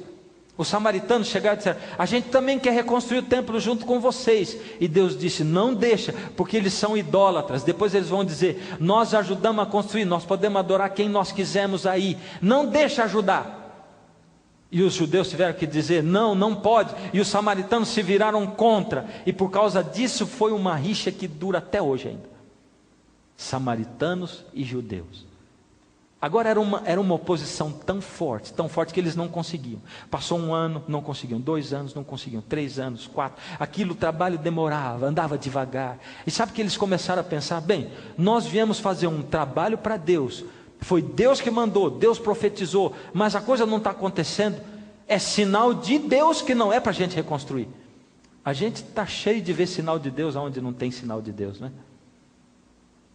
os samaritanos chegaram e disseram: a gente também quer reconstruir o templo junto com vocês. E Deus disse: não deixa, porque eles são idólatras. Depois eles vão dizer: nós ajudamos a construir, nós podemos adorar quem nós quisermos aí, não deixa ajudar. E os judeus tiveram que dizer: não, não pode. E os samaritanos se viraram contra, e por causa disso foi uma rixa que dura até hoje ainda. Samaritanos e judeus. Agora era uma oposição tão forte que eles não conseguiam. Passou 1 ano, não conseguiam. 2 anos, não conseguiam. 3 anos, 4. Aquilo, o trabalho demorava, andava devagar. E sabe que eles começaram a pensar: bem, nós viemos fazer um trabalho para Deus. Foi Deus que mandou, Deus profetizou, mas a coisa não está acontecendo. É sinal de Deus que não é para a gente reconstruir. A gente está cheio de ver sinal de Deus onde não tem sinal de Deus, né?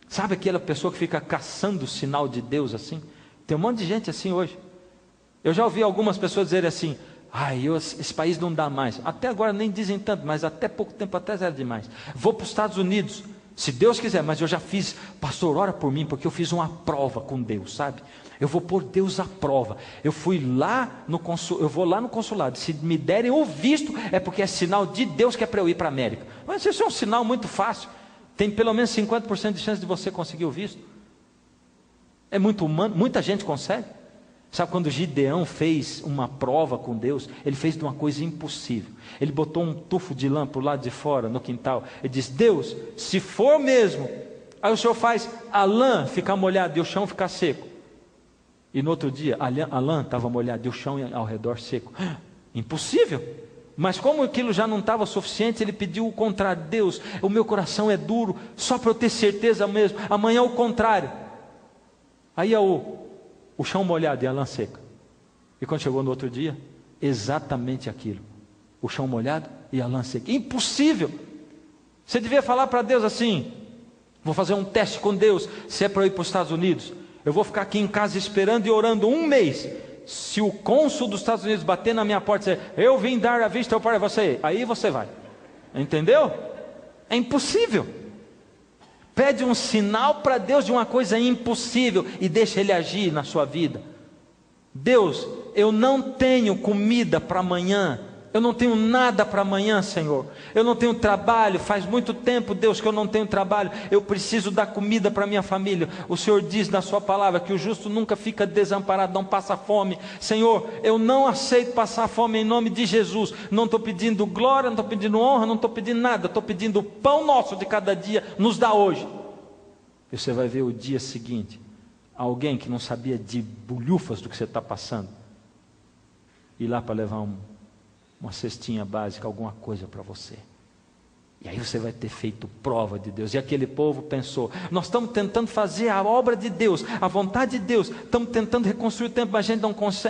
Sabe aquela pessoa que fica caçando o sinal de Deus assim? Tem um monte de gente assim hoje. Eu já ouvi algumas pessoas dizerem assim: esse país não dá mais. Até agora nem dizem tanto, mas até pouco tempo atrás era demais. Vou para os Estados Unidos, se Deus quiser, mas eu já fiz, pastor, ora por mim, porque eu fiz uma prova com Deus, sabe? Eu vou pôr Deus à prova. Eu fui lá eu vou lá no consulado. Se me derem o visto, é porque é sinal de Deus que é para eu ir para a América. Mas isso é um sinal muito fácil. Tem pelo menos 50% de chance de você conseguir o visto. É muito humano, muita gente consegue. Sabe quando Gideão fez uma prova com Deus? Ele fez de uma coisa impossível. Ele botou um tufo de lã para o lado de fora, no quintal. Ele disse: Deus, se for mesmo, aí o Senhor faz a lã ficar molhada e o chão ficar seco. E no outro dia, a lã estava molhada e o chão ao redor seco. Impossível. Mas como aquilo já não estava suficiente, ele pediu o contrário: Deus, o meu coração é duro, só para eu ter certeza mesmo, amanhã o contrário. Aí é o chão molhado e a lã seca. E quando chegou no outro dia, exatamente aquilo: o chão molhado e a lã seca. Impossível. Você devia falar para Deus assim: vou fazer um teste com Deus, se é para eu ir para os Estados Unidos, eu vou ficar aqui em casa esperando e orando 1 mês. Se o cônsul dos Estados Unidos bater na minha porta e dizer: eu vim dar a vista para você, aí você vai. Entendeu? É impossível. Pede um sinal para Deus de uma coisa impossível e deixa Ele agir na sua vida. Deus, eu não tenho comida para amanhã. Eu não tenho nada para amanhã, Senhor. Eu não tenho trabalho, faz muito tempo, Deus, que eu não tenho trabalho. Eu preciso dar comida para minha família. O Senhor diz na sua palavra que o justo nunca fica desamparado, não passa fome. Senhor, eu não aceito passar fome em nome de Jesus. Não estou pedindo glória, não estou pedindo honra, não estou pedindo nada. Estou pedindo o pão nosso de cada dia, nos dá hoje. E você vai ver o dia seguinte, alguém que não sabia de bolhufas do que você está passando, ir lá para levar uma cestinha básica, alguma coisa para você. E aí você vai ter feito prova de Deus. E aquele povo pensou: nós estamos tentando fazer a obra de Deus, a vontade de Deus, estamos tentando reconstruir o templo, mas a gente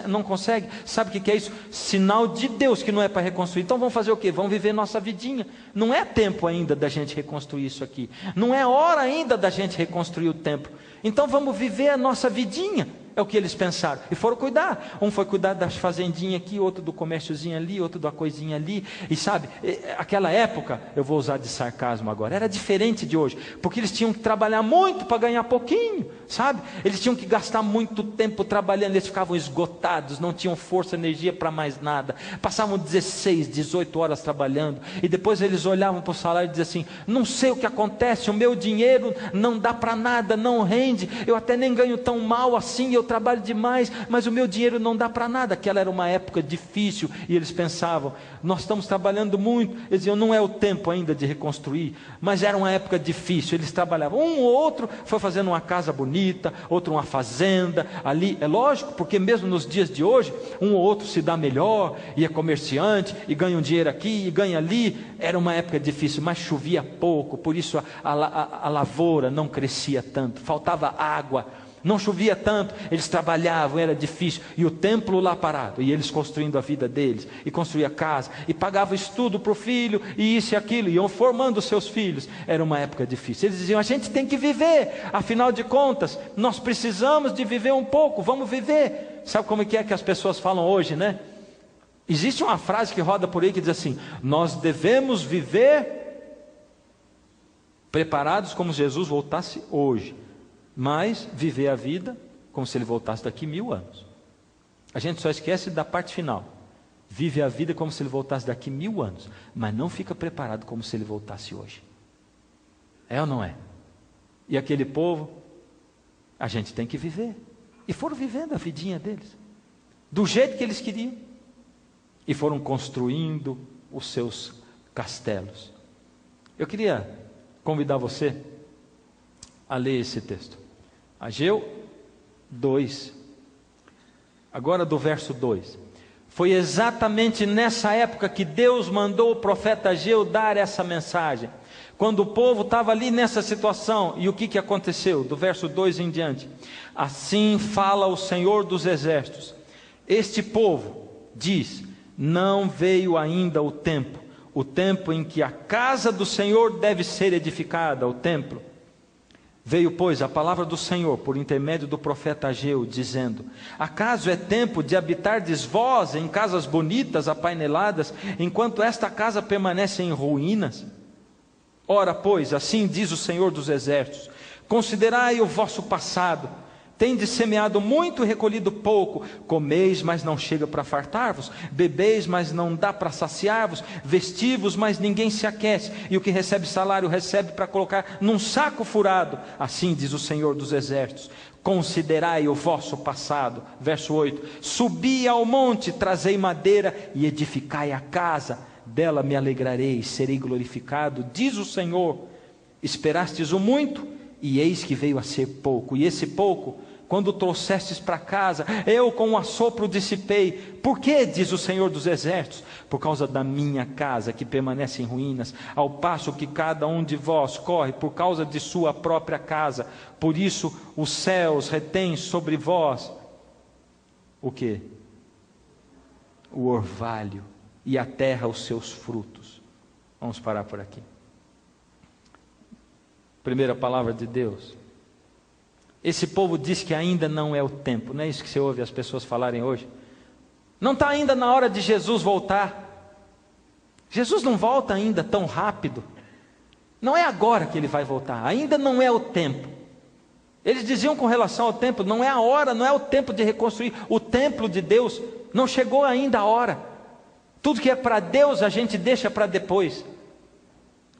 não consegue. Sabe o que é isso? Sinal de Deus que não é para reconstruir. Então vamos fazer o quê? Vamos viver nossa vidinha. Não é tempo ainda da gente reconstruir isso aqui. Não é hora ainda da gente reconstruir o templo. Então vamos viver a nossa vidinha. É o que eles pensaram, e foram cuidar. Um foi cuidar das fazendinhas aqui, outro do comérciozinho ali, outro da coisinha ali. E sabe, aquela época, eu vou usar de sarcasmo agora, era diferente de hoje, porque eles tinham que trabalhar muito para ganhar pouquinho, sabe? Eles tinham que gastar muito tempo trabalhando, eles ficavam esgotados, não tinham força, energia para mais nada. Passavam 16, 18 horas trabalhando, e depois eles olhavam para o salário e diziam assim: não sei o que acontece, o meu dinheiro não dá para nada, não rende, eu até nem ganho tão mal assim, eu trabalho demais, mas o meu dinheiro não dá para nada. Aquela era uma época difícil, e eles pensavam: nós estamos trabalhando muito. Eles diziam: não é o tempo ainda de reconstruir, mas era uma época difícil. Eles trabalhavam, um ou outro foi fazendo uma casa bonita, outro uma fazenda ali, é lógico, porque mesmo nos dias de hoje, um ou outro se dá melhor, e é comerciante, e ganha um dinheiro aqui, e ganha ali. Era uma época difícil, mas chovia pouco, por isso a lavoura não crescia tanto, faltava água. Não chovia tanto, eles trabalhavam, era difícil, e o templo lá parado, e eles construindo a vida deles, e construía casa, e pagavam estudo para o filho, e isso e aquilo, iam formando seus filhos. Era uma época difícil. Eles diziam: a gente tem que viver, afinal de contas, nós precisamos de viver um pouco, vamos viver. Sabe como é que as pessoas falam hoje, né? Existe uma frase que roda por aí que diz assim: nós devemos viver preparados como se Jesus voltasse hoje, mas viver a vida como se ele voltasse daqui 1000 anos. A gente só esquece da parte final. Vive a vida como se ele voltasse daqui 1000 anos, mas não fica preparado como se ele voltasse hoje. É ou não é? E aquele povo, a gente tem que viver. E foram vivendo a vidinha deles, do jeito que eles queriam. E foram construindo os seus castelos. Eu queria convidar você a ler esse texto. Ageu 2. Agora do verso 2. Foi exatamente nessa época que Deus mandou o profeta Ageu dar essa mensagem. Quando o povo estava ali nessa situação. E o que aconteceu? Do verso 2 em diante. Assim fala o Senhor dos Exércitos. Este povo diz: não veio ainda o tempo em que a casa do Senhor deve ser edificada, o templo. Veio, pois, a palavra do Senhor por intermédio do profeta Ageu, dizendo: acaso é tempo de habitardes vós em casas bonitas, apaineladas, enquanto esta casa permanece em ruínas? Ora, pois, assim diz o Senhor dos Exércitos: considerai o vosso passado. Tendes semeado muito e recolhido pouco. Comeis, mas não chega para fartar-vos. Bebeis, mas não dá para saciar-vos. Vestivos, mas ninguém se aquece. E o que recebe salário, recebe para colocar num saco furado. Assim diz o Senhor dos Exércitos: considerai o vosso passado. Verso 8: subi ao monte, trazei madeira e edificai a casa. Dela me alegrarei, serei glorificado. Diz o Senhor: esperastes o muito, e eis que veio a ser pouco. E esse pouco, quando trouxestes para casa, eu com um assopro dissipei. Por quê, diz o Senhor dos Exércitos? Por causa da minha casa que permanece em ruínas, ao passo que cada um de vós corre por causa de sua própria casa. Por isso os céus retêm sobre vós o quê? O orvalho, e a terra os seus frutos. Vamos parar por aqui. Primeira palavra de Deus. Esse povo diz que ainda não é o tempo. Não é isso que você ouve as pessoas falarem hoje? Não está ainda na hora de Jesus voltar. Jesus não volta ainda tão rápido. Não é agora que ele vai voltar. Ainda não é o tempo. Eles diziam com relação ao templo: não é a hora, não é o tempo de reconstruir o templo de Deus. Não chegou ainda a hora. Tudo que é para Deus a gente deixa para depois.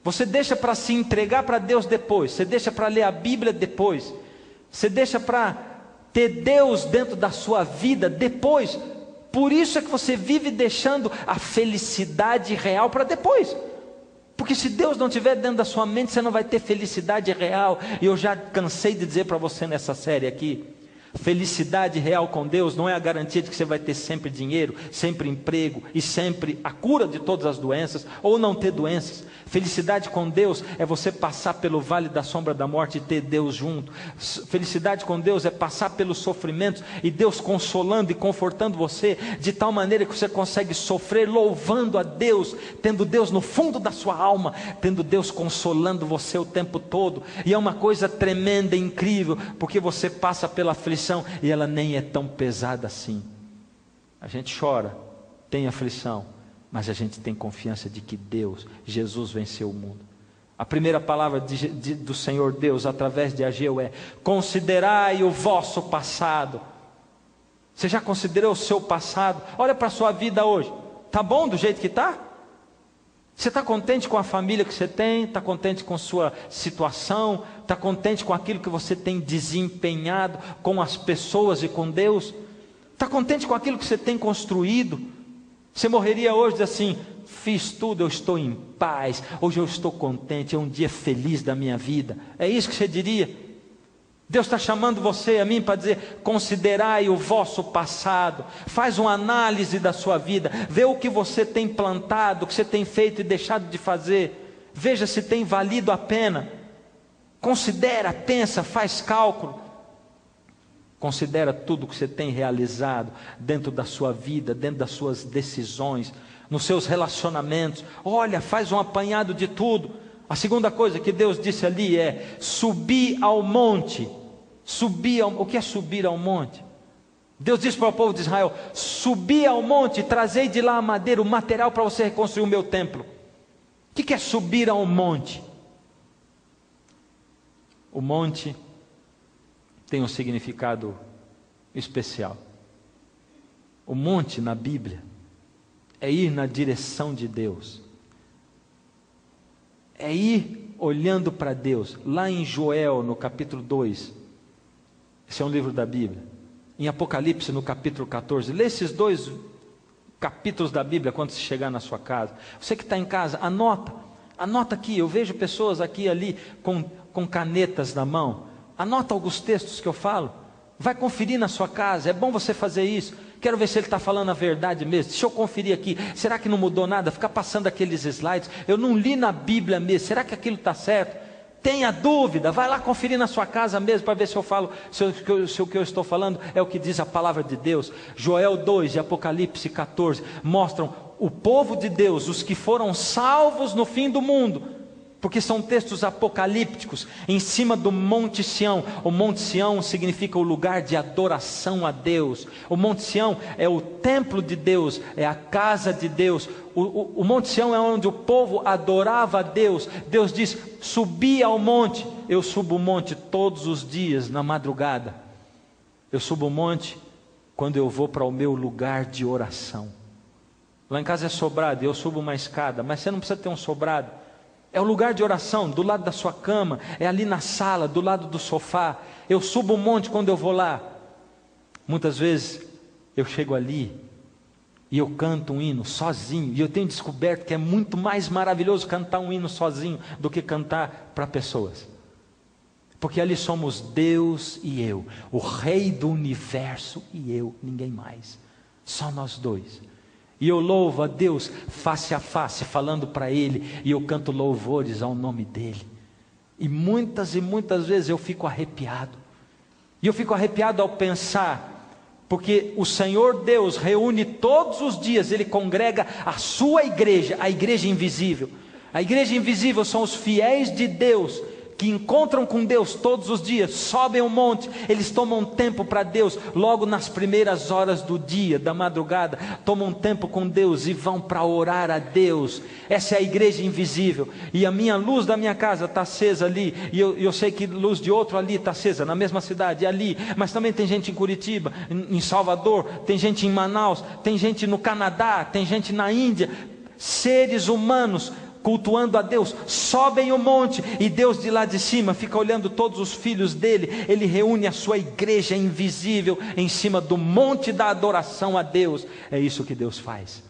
Você deixa para se entregar para Deus depois. Você deixa para ler a Bíblia depois. Você deixa para ter Deus dentro da sua vida depois. Por isso é que você vive deixando a felicidade real para depois. Porque se Deus não estiver dentro da sua mente, você não vai ter felicidade real. E eu já cansei de dizer para você nessa série aqui: felicidade real com Deus não é a garantia de que você vai ter sempre dinheiro, sempre emprego e sempre a cura de todas as doenças, ou não ter doenças. Felicidade com Deus é você passar pelo vale da sombra da morte e ter Deus junto. Felicidade com Deus é passar pelos sofrimentos e Deus consolando e confortando você, de tal maneira que você consegue sofrer louvando a Deus, tendo Deus no fundo da sua alma, tendo Deus consolando você o tempo todo. E é uma coisa tremenda, incrível, porque você passa pela aflição e ela nem é tão pesada assim. A gente chora, tem aflição, mas a gente tem confiança de que Deus, Jesus venceu o mundo. A primeira palavra do Senhor Deus através de Ageu é: considerai o vosso passado. Você já considerou o seu passado? Olha para a sua vida hoje. Está bom do jeito que está? Você está contente com a família que você tem? Está contente com sua situação? Está contente com aquilo que você tem desempenhado com as pessoas e com Deus? Está contente com aquilo que você tem construído? Você morreria hoje diz assim: fiz tudo, eu estou em paz, hoje eu estou contente, é um dia feliz da minha vida. É isso que você diria? Deus está chamando você, a mim, para dizer: considerai o vosso passado. Faz uma análise da sua vida, vê o que você tem plantado, o que você tem feito e deixado de fazer. Veja se tem valido a pena. Considera, pensa, faz cálculo. Considera tudo que você tem realizado dentro da sua vida, dentro das suas decisões, nos seus relacionamentos. Olha, faz um apanhado de tudo. A segunda coisa que Deus disse ali é: subir ao monte. O que é subir ao monte? Deus disse para o povo de Israel: subi ao monte, trazei de lá a madeira, o material para você reconstruir o meu templo. O que é subir ao monte? O monte tem um significado especial. O monte na Bíblia é ir na direção de Deus, é ir olhando para Deus. Lá em Joel, no capítulo 2, esse é um livro da Bíblia. Em Apocalipse, no capítulo 14, lê esses 2 capítulos da Bíblia quando você chegar na sua casa. Você que está em casa, anota aqui. Eu vejo pessoas aqui e ali com canetas na mão. Anota alguns textos que eu falo. Vai conferir na sua casa, é bom você fazer isso. Quero ver se ele está falando a verdade mesmo. Deixa eu conferir aqui, será que não mudou nada? Ficar passando aqueles slides, eu não li na Bíblia mesmo, será que aquilo está certo? Tenha dúvida, vai lá conferir na sua casa mesmo, para ver se eu falo, se o que eu estou falando é o que diz a palavra de Deus. Joel 2 e Apocalipse 14 mostram o povo de Deus, os que foram salvos no fim do mundo, porque são textos apocalípticos, em cima do Monte Sião. O Monte Sião significa o lugar de adoração a Deus. O Monte Sião é o templo de Deus, é a casa de Deus. O Monte Sião é onde o povo adorava a Deus. Deus diz: subi ao monte. Eu subo o monte todos os dias na madrugada. Eu subo o monte quando eu vou para o meu lugar de oração. Lá em casa é sobrado, eu subo uma escada, mas você não precisa ter um sobrado. É o lugar de oração, do lado da sua cama, é ali na sala, do lado do sofá. Eu subo um monte quando eu vou lá. Muitas vezes eu chego ali e eu canto um hino sozinho, e eu tenho descoberto que é muito mais maravilhoso cantar um hino sozinho do que cantar para pessoas. Porque ali somos Deus e eu, o Rei do universo e eu, ninguém mais. Só nós dois. E eu louvo a Deus face a face, falando para Ele, e eu canto louvores ao nome dEle. E muitas vezes eu fico arrepiado. E eu fico arrepiado ao pensar, porque o Senhor Deus reúne todos os dias, Ele congrega a sua igreja, a igreja invisível. A igreja invisível são os fiéis de Deus, que encontram com Deus todos os dias, sobem um monte, eles tomam tempo para Deus, logo nas primeiras horas do dia, da madrugada, tomam tempo com Deus e vão para orar a Deus. Essa é a igreja invisível, e a minha luz da minha casa está acesa ali, e eu sei que luz de outro ali está acesa, na mesma cidade, ali, mas também tem gente em Curitiba, em Salvador, tem gente em Manaus, tem gente no Canadá, tem gente na Índia, seres humanos, cultuando a Deus, sobem o monte, e Deus de lá de cima fica olhando todos os filhos dele. Ele reúne a sua igreja invisível em cima do monte da adoração a Deus. É isso que Deus faz.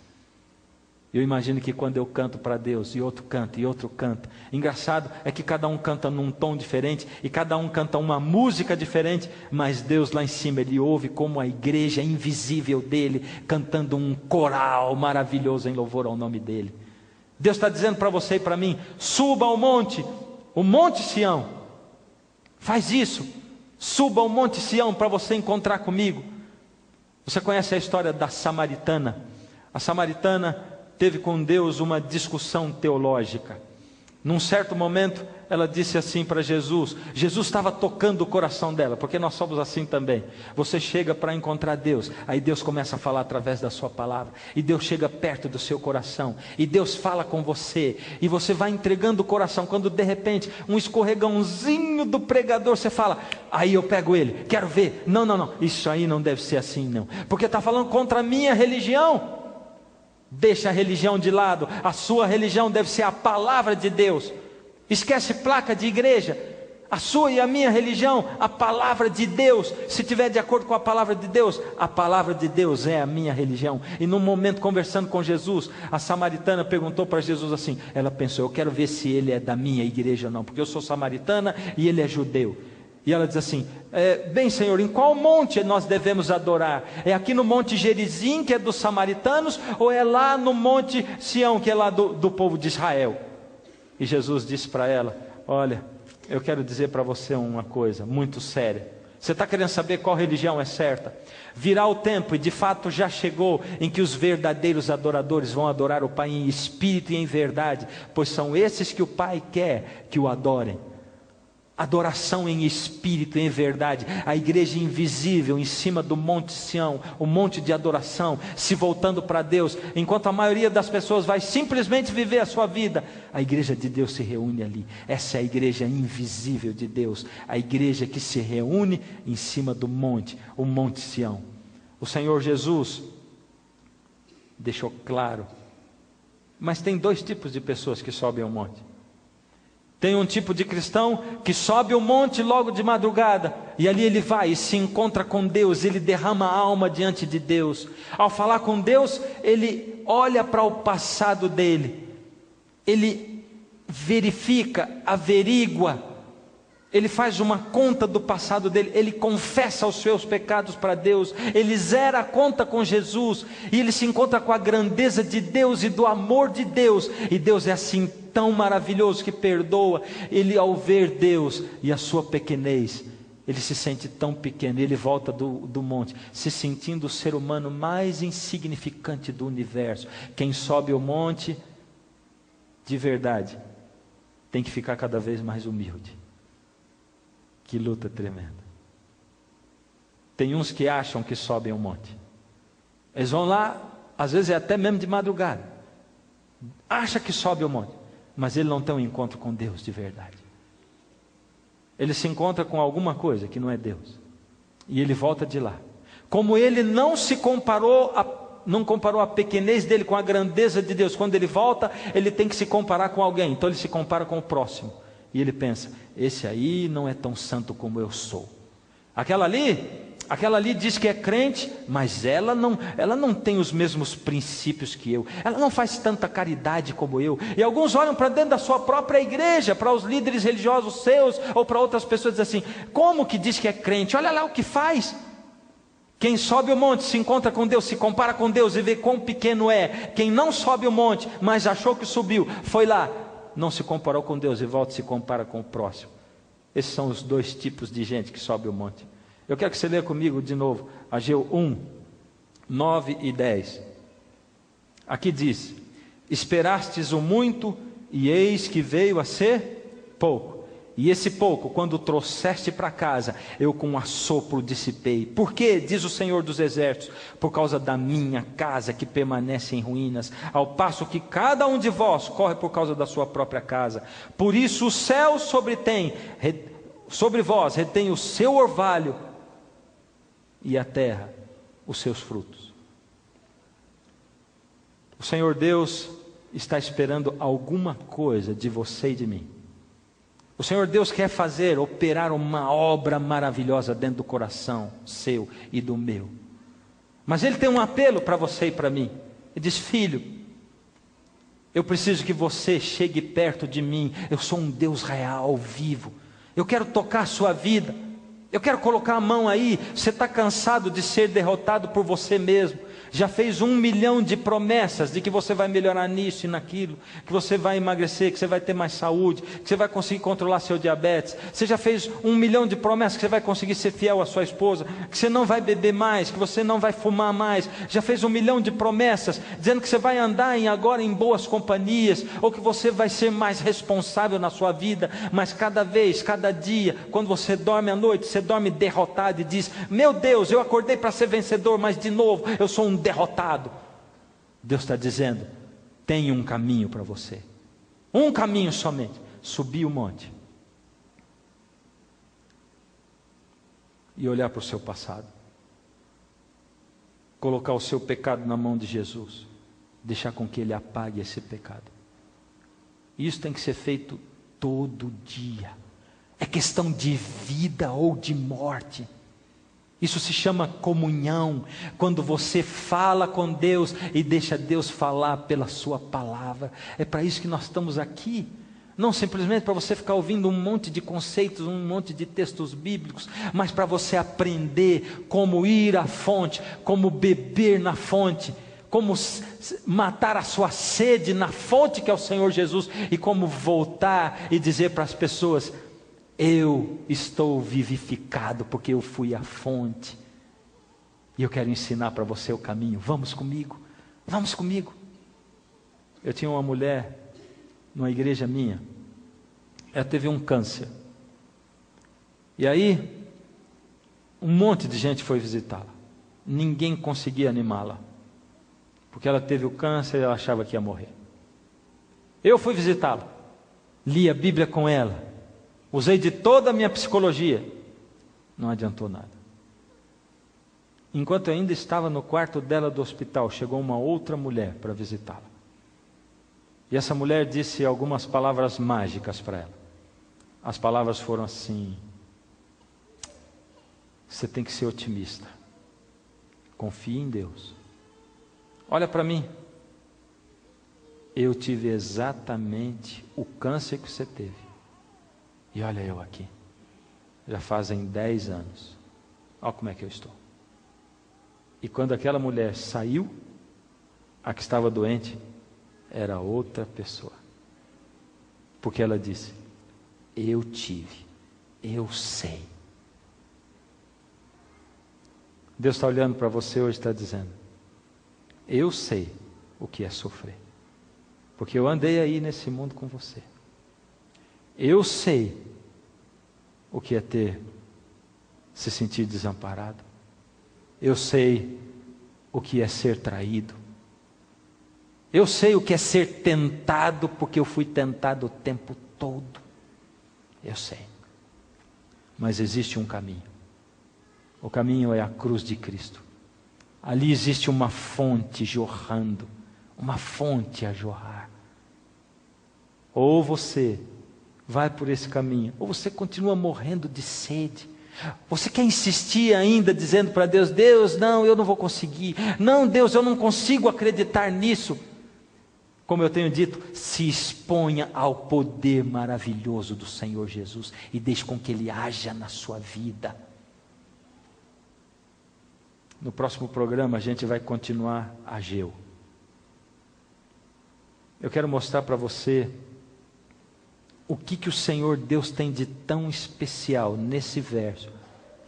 Eu imagino que quando eu canto para Deus, e outro canta, e outro canta, engraçado é que cada um canta num tom diferente, e cada um canta uma música diferente, mas Deus lá em cima, Ele ouve como a igreja invisível dele, cantando um coral maravilhoso em louvor ao nome dele. Deus está dizendo para você e para mim: suba ao monte, o Monte Sião. Faz isso, suba ao Monte Sião para você encontrar comigo. Você conhece a história da samaritana? A samaritana teve com Deus uma discussão teológica. Num certo momento, ela disse assim para Jesus. Jesus estava tocando o coração dela, porque nós somos assim também. Você chega para encontrar Deus, aí Deus começa a falar através da sua palavra, e Deus chega perto do seu coração, e Deus fala com você, e você vai entregando o coração. Quando de repente um escorregãozinho do pregador, você fala: aí eu pego ele, quero ver. Não, isso aí não deve ser assim não, porque está falando contra a minha religião. Deixa a religião de lado, a sua religião deve ser a palavra de Deus. Esquece placa de igreja, a sua e a minha religião, a palavra de Deus. Se tiver de acordo com a palavra de Deus, a palavra de Deus é a minha religião. E num momento conversando com Jesus, a samaritana perguntou para Jesus assim, ela pensou: eu quero ver se ele é da minha igreja ou não, porque eu sou samaritana e ele é judeu. E ela diz assim: bem Senhor, em qual monte nós devemos adorar? É aqui no monte Gerizim, que é dos samaritanos, ou é lá no monte Sião, que é lá do povo de Israel? E Jesus disse para ela: olha, eu quero dizer para você uma coisa muito séria. Você está querendo saber qual religião é certa? Virá o tempo, e de fato já chegou, em que os verdadeiros adoradores vão adorar o Pai em espírito e em verdade, pois são esses que o Pai quer que o adorem. adoração em espírito e em verdade, a igreja invisível em cima do Monte Sião, o monte de adoração, se voltando para Deus, enquanto a maioria das pessoas vai simplesmente viver a sua vida, a igreja de Deus se reúne ali. Essa é a igreja invisível de Deus, a igreja que se reúne em cima do monte, o Monte Sião. O Senhor Jesus deixou claro, mas tem dois tipos de pessoas que sobem ao monte. Tem um tipo de cristão que sobe o monte logo de madrugada, e ali ele vai e se encontra com Deus, ele derrama a alma diante de Deus. Ao falar com Deus, ele olha para o passado dele, ele verifica, averigua, ele faz uma conta do passado dele, ele confessa os seus pecados para Deus, ele zera a conta com Jesus, e ele se encontra com a grandeza de Deus e do amor de Deus, e Deus é assim tão maravilhoso que perdoa. Ele, ao ver Deus e a sua pequenez, ele se sente tão pequeno, e ele volta do monte, se sentindo o ser humano mais insignificante do universo. Quem sobe o monte, de verdade, tem que ficar cada vez mais humilde. Que luta tremenda. Tem uns que acham que sobem um monte. Eles vão lá, às vezes é até mesmo de madrugada. Acha que sobe o monte, mas ele não tem um encontro com Deus de verdade. Ele se encontra com alguma coisa que não é Deus. E ele volta de lá. Como ele não comparou a pequenez dele com a grandeza de Deus, quando ele volta, ele tem que se comparar com alguém. Então ele se compara com o próximo. E ele pensa, esse aí não é tão santo como eu sou. Aquela ali diz que é crente, mas ela não tem os mesmos princípios que eu. Ela não faz tanta caridade como eu. E alguns olham para dentro da sua própria igreja, para os líderes religiosos seus, ou para outras pessoas, e dizem assim, como que diz que é crente? Olha lá o que faz. Quem sobe o monte se encontra com Deus, se compara com Deus e vê quão pequeno é. Quem não sobe o monte, mas achou que subiu, foi lá, não se comparou com Deus e volta e se compara com o próximo. Esses são os dois tipos de gente que sobe o monte. Eu quero que você leia comigo de novo Ageu 1, 9 e 10. Aqui diz, esperastes o muito, e eis que veio a ser pouco. E esse pouco, quando o trouxeste para casa, eu com um assopro dissipei. Por quê? Diz o Senhor dos Exércitos, por causa da minha casa que permanece em ruínas, ao passo que cada um de vós corre por causa da sua própria casa. Por isso o céu sobre vós retém o seu orvalho, e a terra os seus frutos. O Senhor Deus está esperando alguma coisa de você e de mim. O Senhor Deus quer operar uma obra maravilhosa dentro do coração seu e do meu. Mas Ele tem um apelo para você e para mim. Ele diz, filho, eu preciso que você chegue perto de mim. Eu sou um Deus real, vivo. Eu quero tocar a sua vida. Eu quero colocar a mão aí. Você está cansado de ser derrotado por você mesmo. Já fez 1 milhão de promessas de que você vai melhorar nisso e naquilo, que você vai emagrecer, que você vai ter mais saúde, que você vai conseguir controlar seu diabetes. Você já fez 1 milhão de promessas que você vai conseguir ser fiel à sua esposa, que você não vai beber mais, que você não vai fumar mais. Já fez 1 milhão de promessas dizendo que você vai andar agora em boas companhias, ou que você vai ser mais responsável na sua vida. Mas cada vez, cada dia, quando você dorme à noite, você dorme derrotado e diz, meu Deus, eu acordei para ser vencedor, mas de novo eu sou um derrotado. Deus está dizendo, tem um caminho para você, um caminho somente, subir o monte e olhar para o seu passado, colocar o seu pecado na mão de Jesus, deixar com que Ele apague esse pecado. Isso tem que ser feito todo dia, é questão de vida ou de morte. Isso se chama comunhão, quando você fala com Deus e deixa Deus falar pela sua palavra. É para isso que nós estamos aqui, não simplesmente para você ficar ouvindo um monte de conceitos, um monte de textos bíblicos, mas para você aprender como ir à fonte, como beber na fonte, como matar a sua sede na fonte que é o Senhor Jesus, e como voltar e dizer para as pessoas, eu estou vivificado porque eu fui à fonte. E eu quero ensinar para você o caminho. Vamos comigo. Vamos comigo. Eu tinha uma mulher numa igreja minha. Ela teve um câncer. E aí, um monte de gente foi visitá-la. Ninguém conseguia animá-la, porque ela teve o câncer e ela achava que ia morrer. Eu fui visitá-la, li a Bíblia com ela, usei de toda a minha psicologia, não adiantou nada. Enquanto eu ainda estava no quarto dela do hospital, chegou uma outra mulher para visitá-la. E essa mulher disse algumas palavras mágicas para ela. As palavras foram assim: você tem que ser otimista, confie em Deus. Olha para mim, eu tive exatamente o câncer que você teve, e olha eu aqui, já fazem 10 anos, olha como é que eu estou. E quando aquela mulher saiu, a que estava doente era outra pessoa, porque ela disse: eu tive, eu sei. Deus está olhando para você hoje e está dizendo: eu sei o que é sofrer, porque eu andei aí nesse mundo com você. Eu sei o que é se sentir desamparado. Eu sei o que é ser traído. Eu sei o que é ser tentado, porque eu fui tentado o tempo todo. Eu sei. Mas existe um caminho. O caminho é a cruz de Cristo. Ali existe uma fonte jorrando, uma fonte a jorrar. Ou você vai por esse caminho, ou você continua morrendo de sede. Você quer insistir ainda dizendo para Deus: Deus, não, eu não vou conseguir. Não, Deus, eu não consigo acreditar nisso. Como eu tenho dito, se exponha ao poder maravilhoso do Senhor Jesus e deixe com que Ele haja na sua vida. No próximo programa a gente vai continuar Ageu. Eu quero mostrar para você o que o Senhor Deus tem de tão especial nesse verso,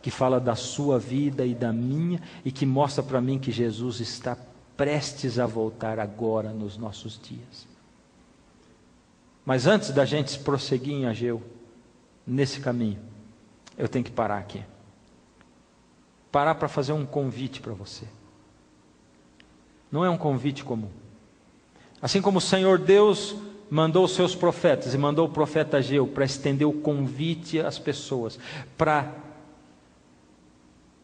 que fala da sua vida e da minha, e que mostra para mim que Jesus está prestes a voltar agora nos nossos dias. Mas antes da gente prosseguir em Ageu, nesse caminho, eu tenho que parar aqui. Parar para fazer um convite para você. Não é um convite comum. Assim como o Senhor Deus mandou os seus profetas, e mandou o profeta Ageu para estender o convite às pessoas, para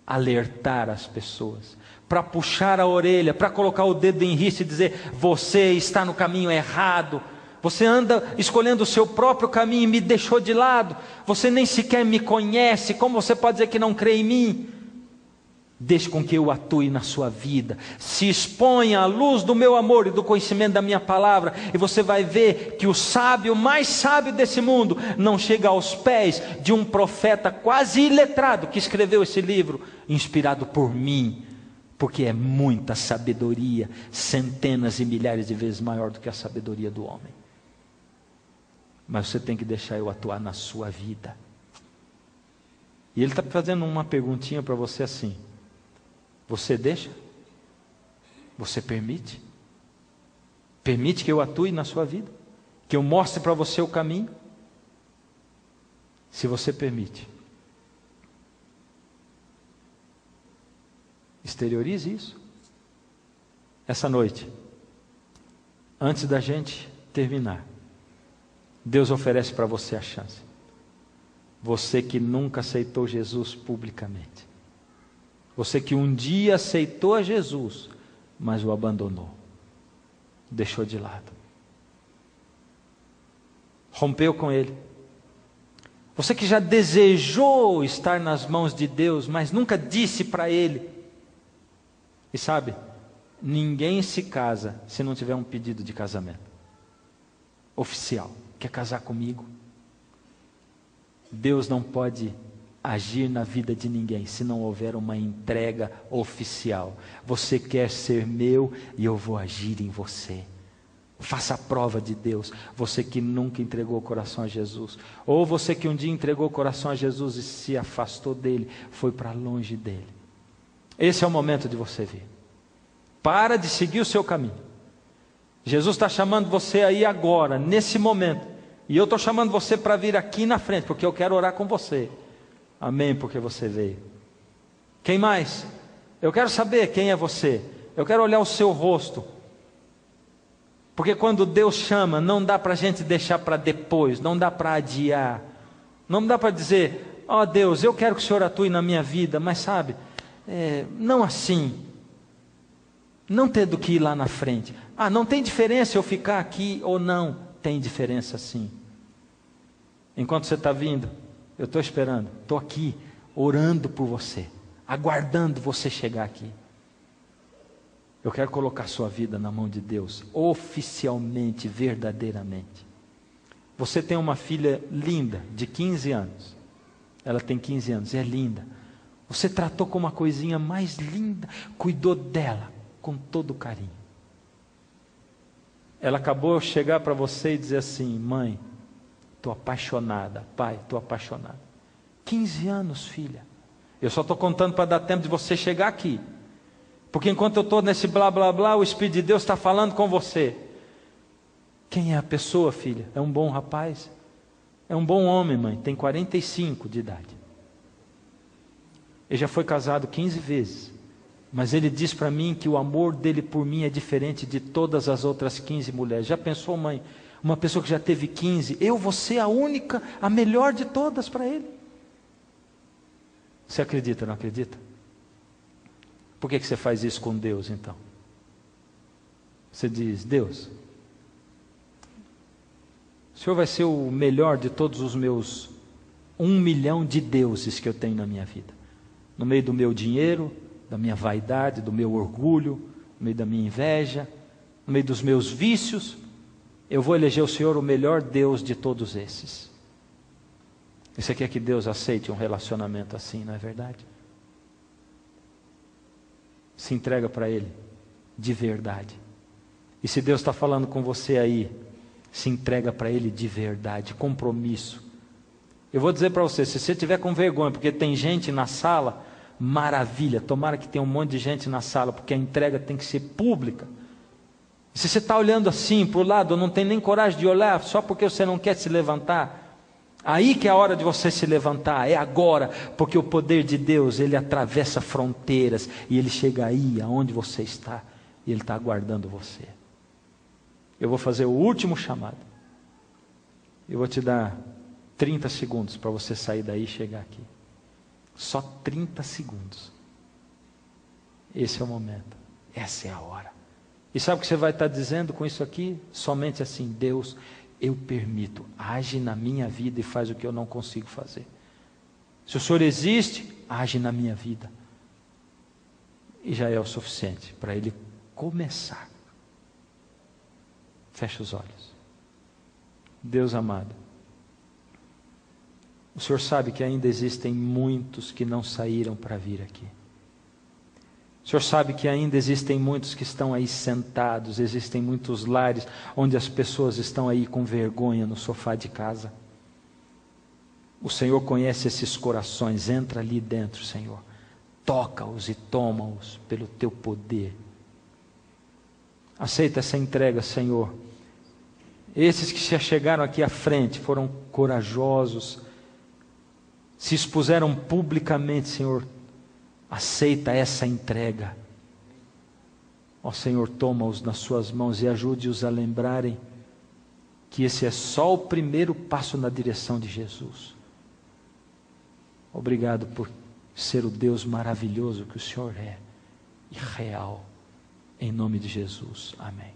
alertar as pessoas, para puxar a orelha, para colocar o dedo em risco e dizer: você está no caminho errado, você anda escolhendo o seu próprio caminho e me deixou de lado, você nem sequer me conhece, como você pode dizer que não crê em mim? Deixe com que eu atue na sua vida, se exponha à luz do meu amor e do conhecimento da minha palavra, e você vai ver que o sábio, mais sábio desse mundo, não chega aos pés de um profeta quase iletrado que escreveu esse livro, inspirado por mim, porque é muita sabedoria, centenas e milhares de vezes maior do que a sabedoria do homem. Mas você tem que deixar eu atuar na sua vida. E ele está fazendo uma perguntinha para você assim: você deixa? Você permite? Permite que eu atue na sua vida? Que eu mostre para você o caminho? Se você permite, exteriorize isso. Essa noite, antes da gente terminar, Deus oferece para você a chance. Você que nunca aceitou Jesus publicamente. Você que um dia aceitou a Jesus, mas o abandonou, deixou de lado, rompeu com Ele. Você que já desejou estar nas mãos de Deus, mas nunca disse para Ele. E sabe, ninguém se casa se não tiver um pedido de casamento oficial. Quer casar comigo? Deus não pode agir na vida de ninguém se não houver uma entrega oficial. Você quer ser meu e eu vou agir em você. Faça a prova de Deus. Você que nunca entregou o coração a Jesus, ou você que um dia entregou o coração a Jesus e se afastou dele, foi para longe dele. Esse é o momento de você vir. Para de seguir o seu caminho. Jesus está chamando você aí agora, nesse momento, e eu estou chamando você para vir aqui na frente, porque eu quero orar com você. Amém, porque você veio. Quem mais? Eu quero saber quem é você. Eu quero olhar o seu rosto. Porque quando Deus chama, não dá para a gente deixar para depois, não dá para adiar. Não dá para dizer, ó Deus, eu quero que o Senhor atue na minha vida, mas sabe, não assim. Não tendo que ir lá na frente. Não tem diferença eu ficar aqui ou não. Tem diferença sim. Enquanto você está vindo, eu estou esperando, estou aqui, orando por você, aguardando você chegar aqui. Eu quero colocar sua vida na mão de Deus, oficialmente, verdadeiramente. Você tem uma filha linda, de 15 anos. Ela tem 15 anos, é linda. Você tratou como uma coisinha mais linda, cuidou dela com todo carinho. Ela acabou de chegar para você e dizer assim, mãe, estou apaixonada, pai, estou apaixonada. 15 anos, filha. Eu só estou contando para dar tempo de você chegar aqui. Porque enquanto eu estou nesse blá blá blá, o Espírito de Deus está falando com você. Quem é a pessoa, filha? É um bom rapaz? É um bom homem, mãe, tem 45 de idade. Ele já foi casado 15 vezes. Mas ele diz para mim que o amor dele por mim é diferente de todas as outras 15 mulheres. Já pensou, mãe? Uma pessoa que já teve 15, eu vou ser a única, a melhor de todas para ele. Você acredita ou não acredita? Por que você faz isso com Deus então? Você diz, Deus, o Senhor vai ser o melhor de todos os meus 1 milhão de deuses que eu tenho na minha vida. No meio do meu dinheiro, da minha vaidade, do meu orgulho, no meio da minha inveja, no meio dos meus vícios, eu vou eleger o Senhor o melhor Deus de todos esses. E você quer que Deus aceite um relacionamento assim, não é verdade? Se entrega para Ele, de verdade. E se Deus está falando com você aí, se entrega para Ele de verdade, compromisso. Eu vou dizer para você, se você tiver com vergonha, porque tem gente na sala, maravilha, tomara que tenha um monte de gente na sala, porque a entrega tem que ser pública. Se você está olhando assim para o lado, não tem nem coragem de olhar, só porque você não quer se levantar, aí que é a hora de você se levantar, é agora, porque o poder de Deus, ele atravessa fronteiras, e ele chega aí, aonde você está, e ele está aguardando você. Eu vou fazer o último chamado, eu vou te dar 30 segundos, para você sair daí e chegar aqui, só 30 segundos, esse é o momento, essa é a hora, e sabe o que você vai estar dizendo com isso aqui? Somente assim, Deus, eu permito, age na minha vida e faz o que eu não consigo fazer. Se o Senhor existe, age na minha vida. E já é o suficiente para Ele começar. Feche os olhos. Deus amado, o Senhor sabe que ainda existem muitos que não saíram para vir aqui. O Senhor sabe que ainda existem muitos que estão aí sentados, existem muitos lares onde as pessoas estão aí com vergonha no sofá de casa. O Senhor conhece esses corações, entra ali dentro, Senhor. Toca-os e toma-os pelo Teu poder. Aceita essa entrega, Senhor. Esses que se chegaram aqui à frente foram corajosos, se expuseram publicamente, Senhor. Aceita essa entrega. Ó Senhor, toma-os nas suas mãos e ajude-os a lembrarem que esse é só o primeiro passo na direção de Jesus. Obrigado por ser o Deus maravilhoso que o Senhor é e real. Em nome de Jesus. Amém.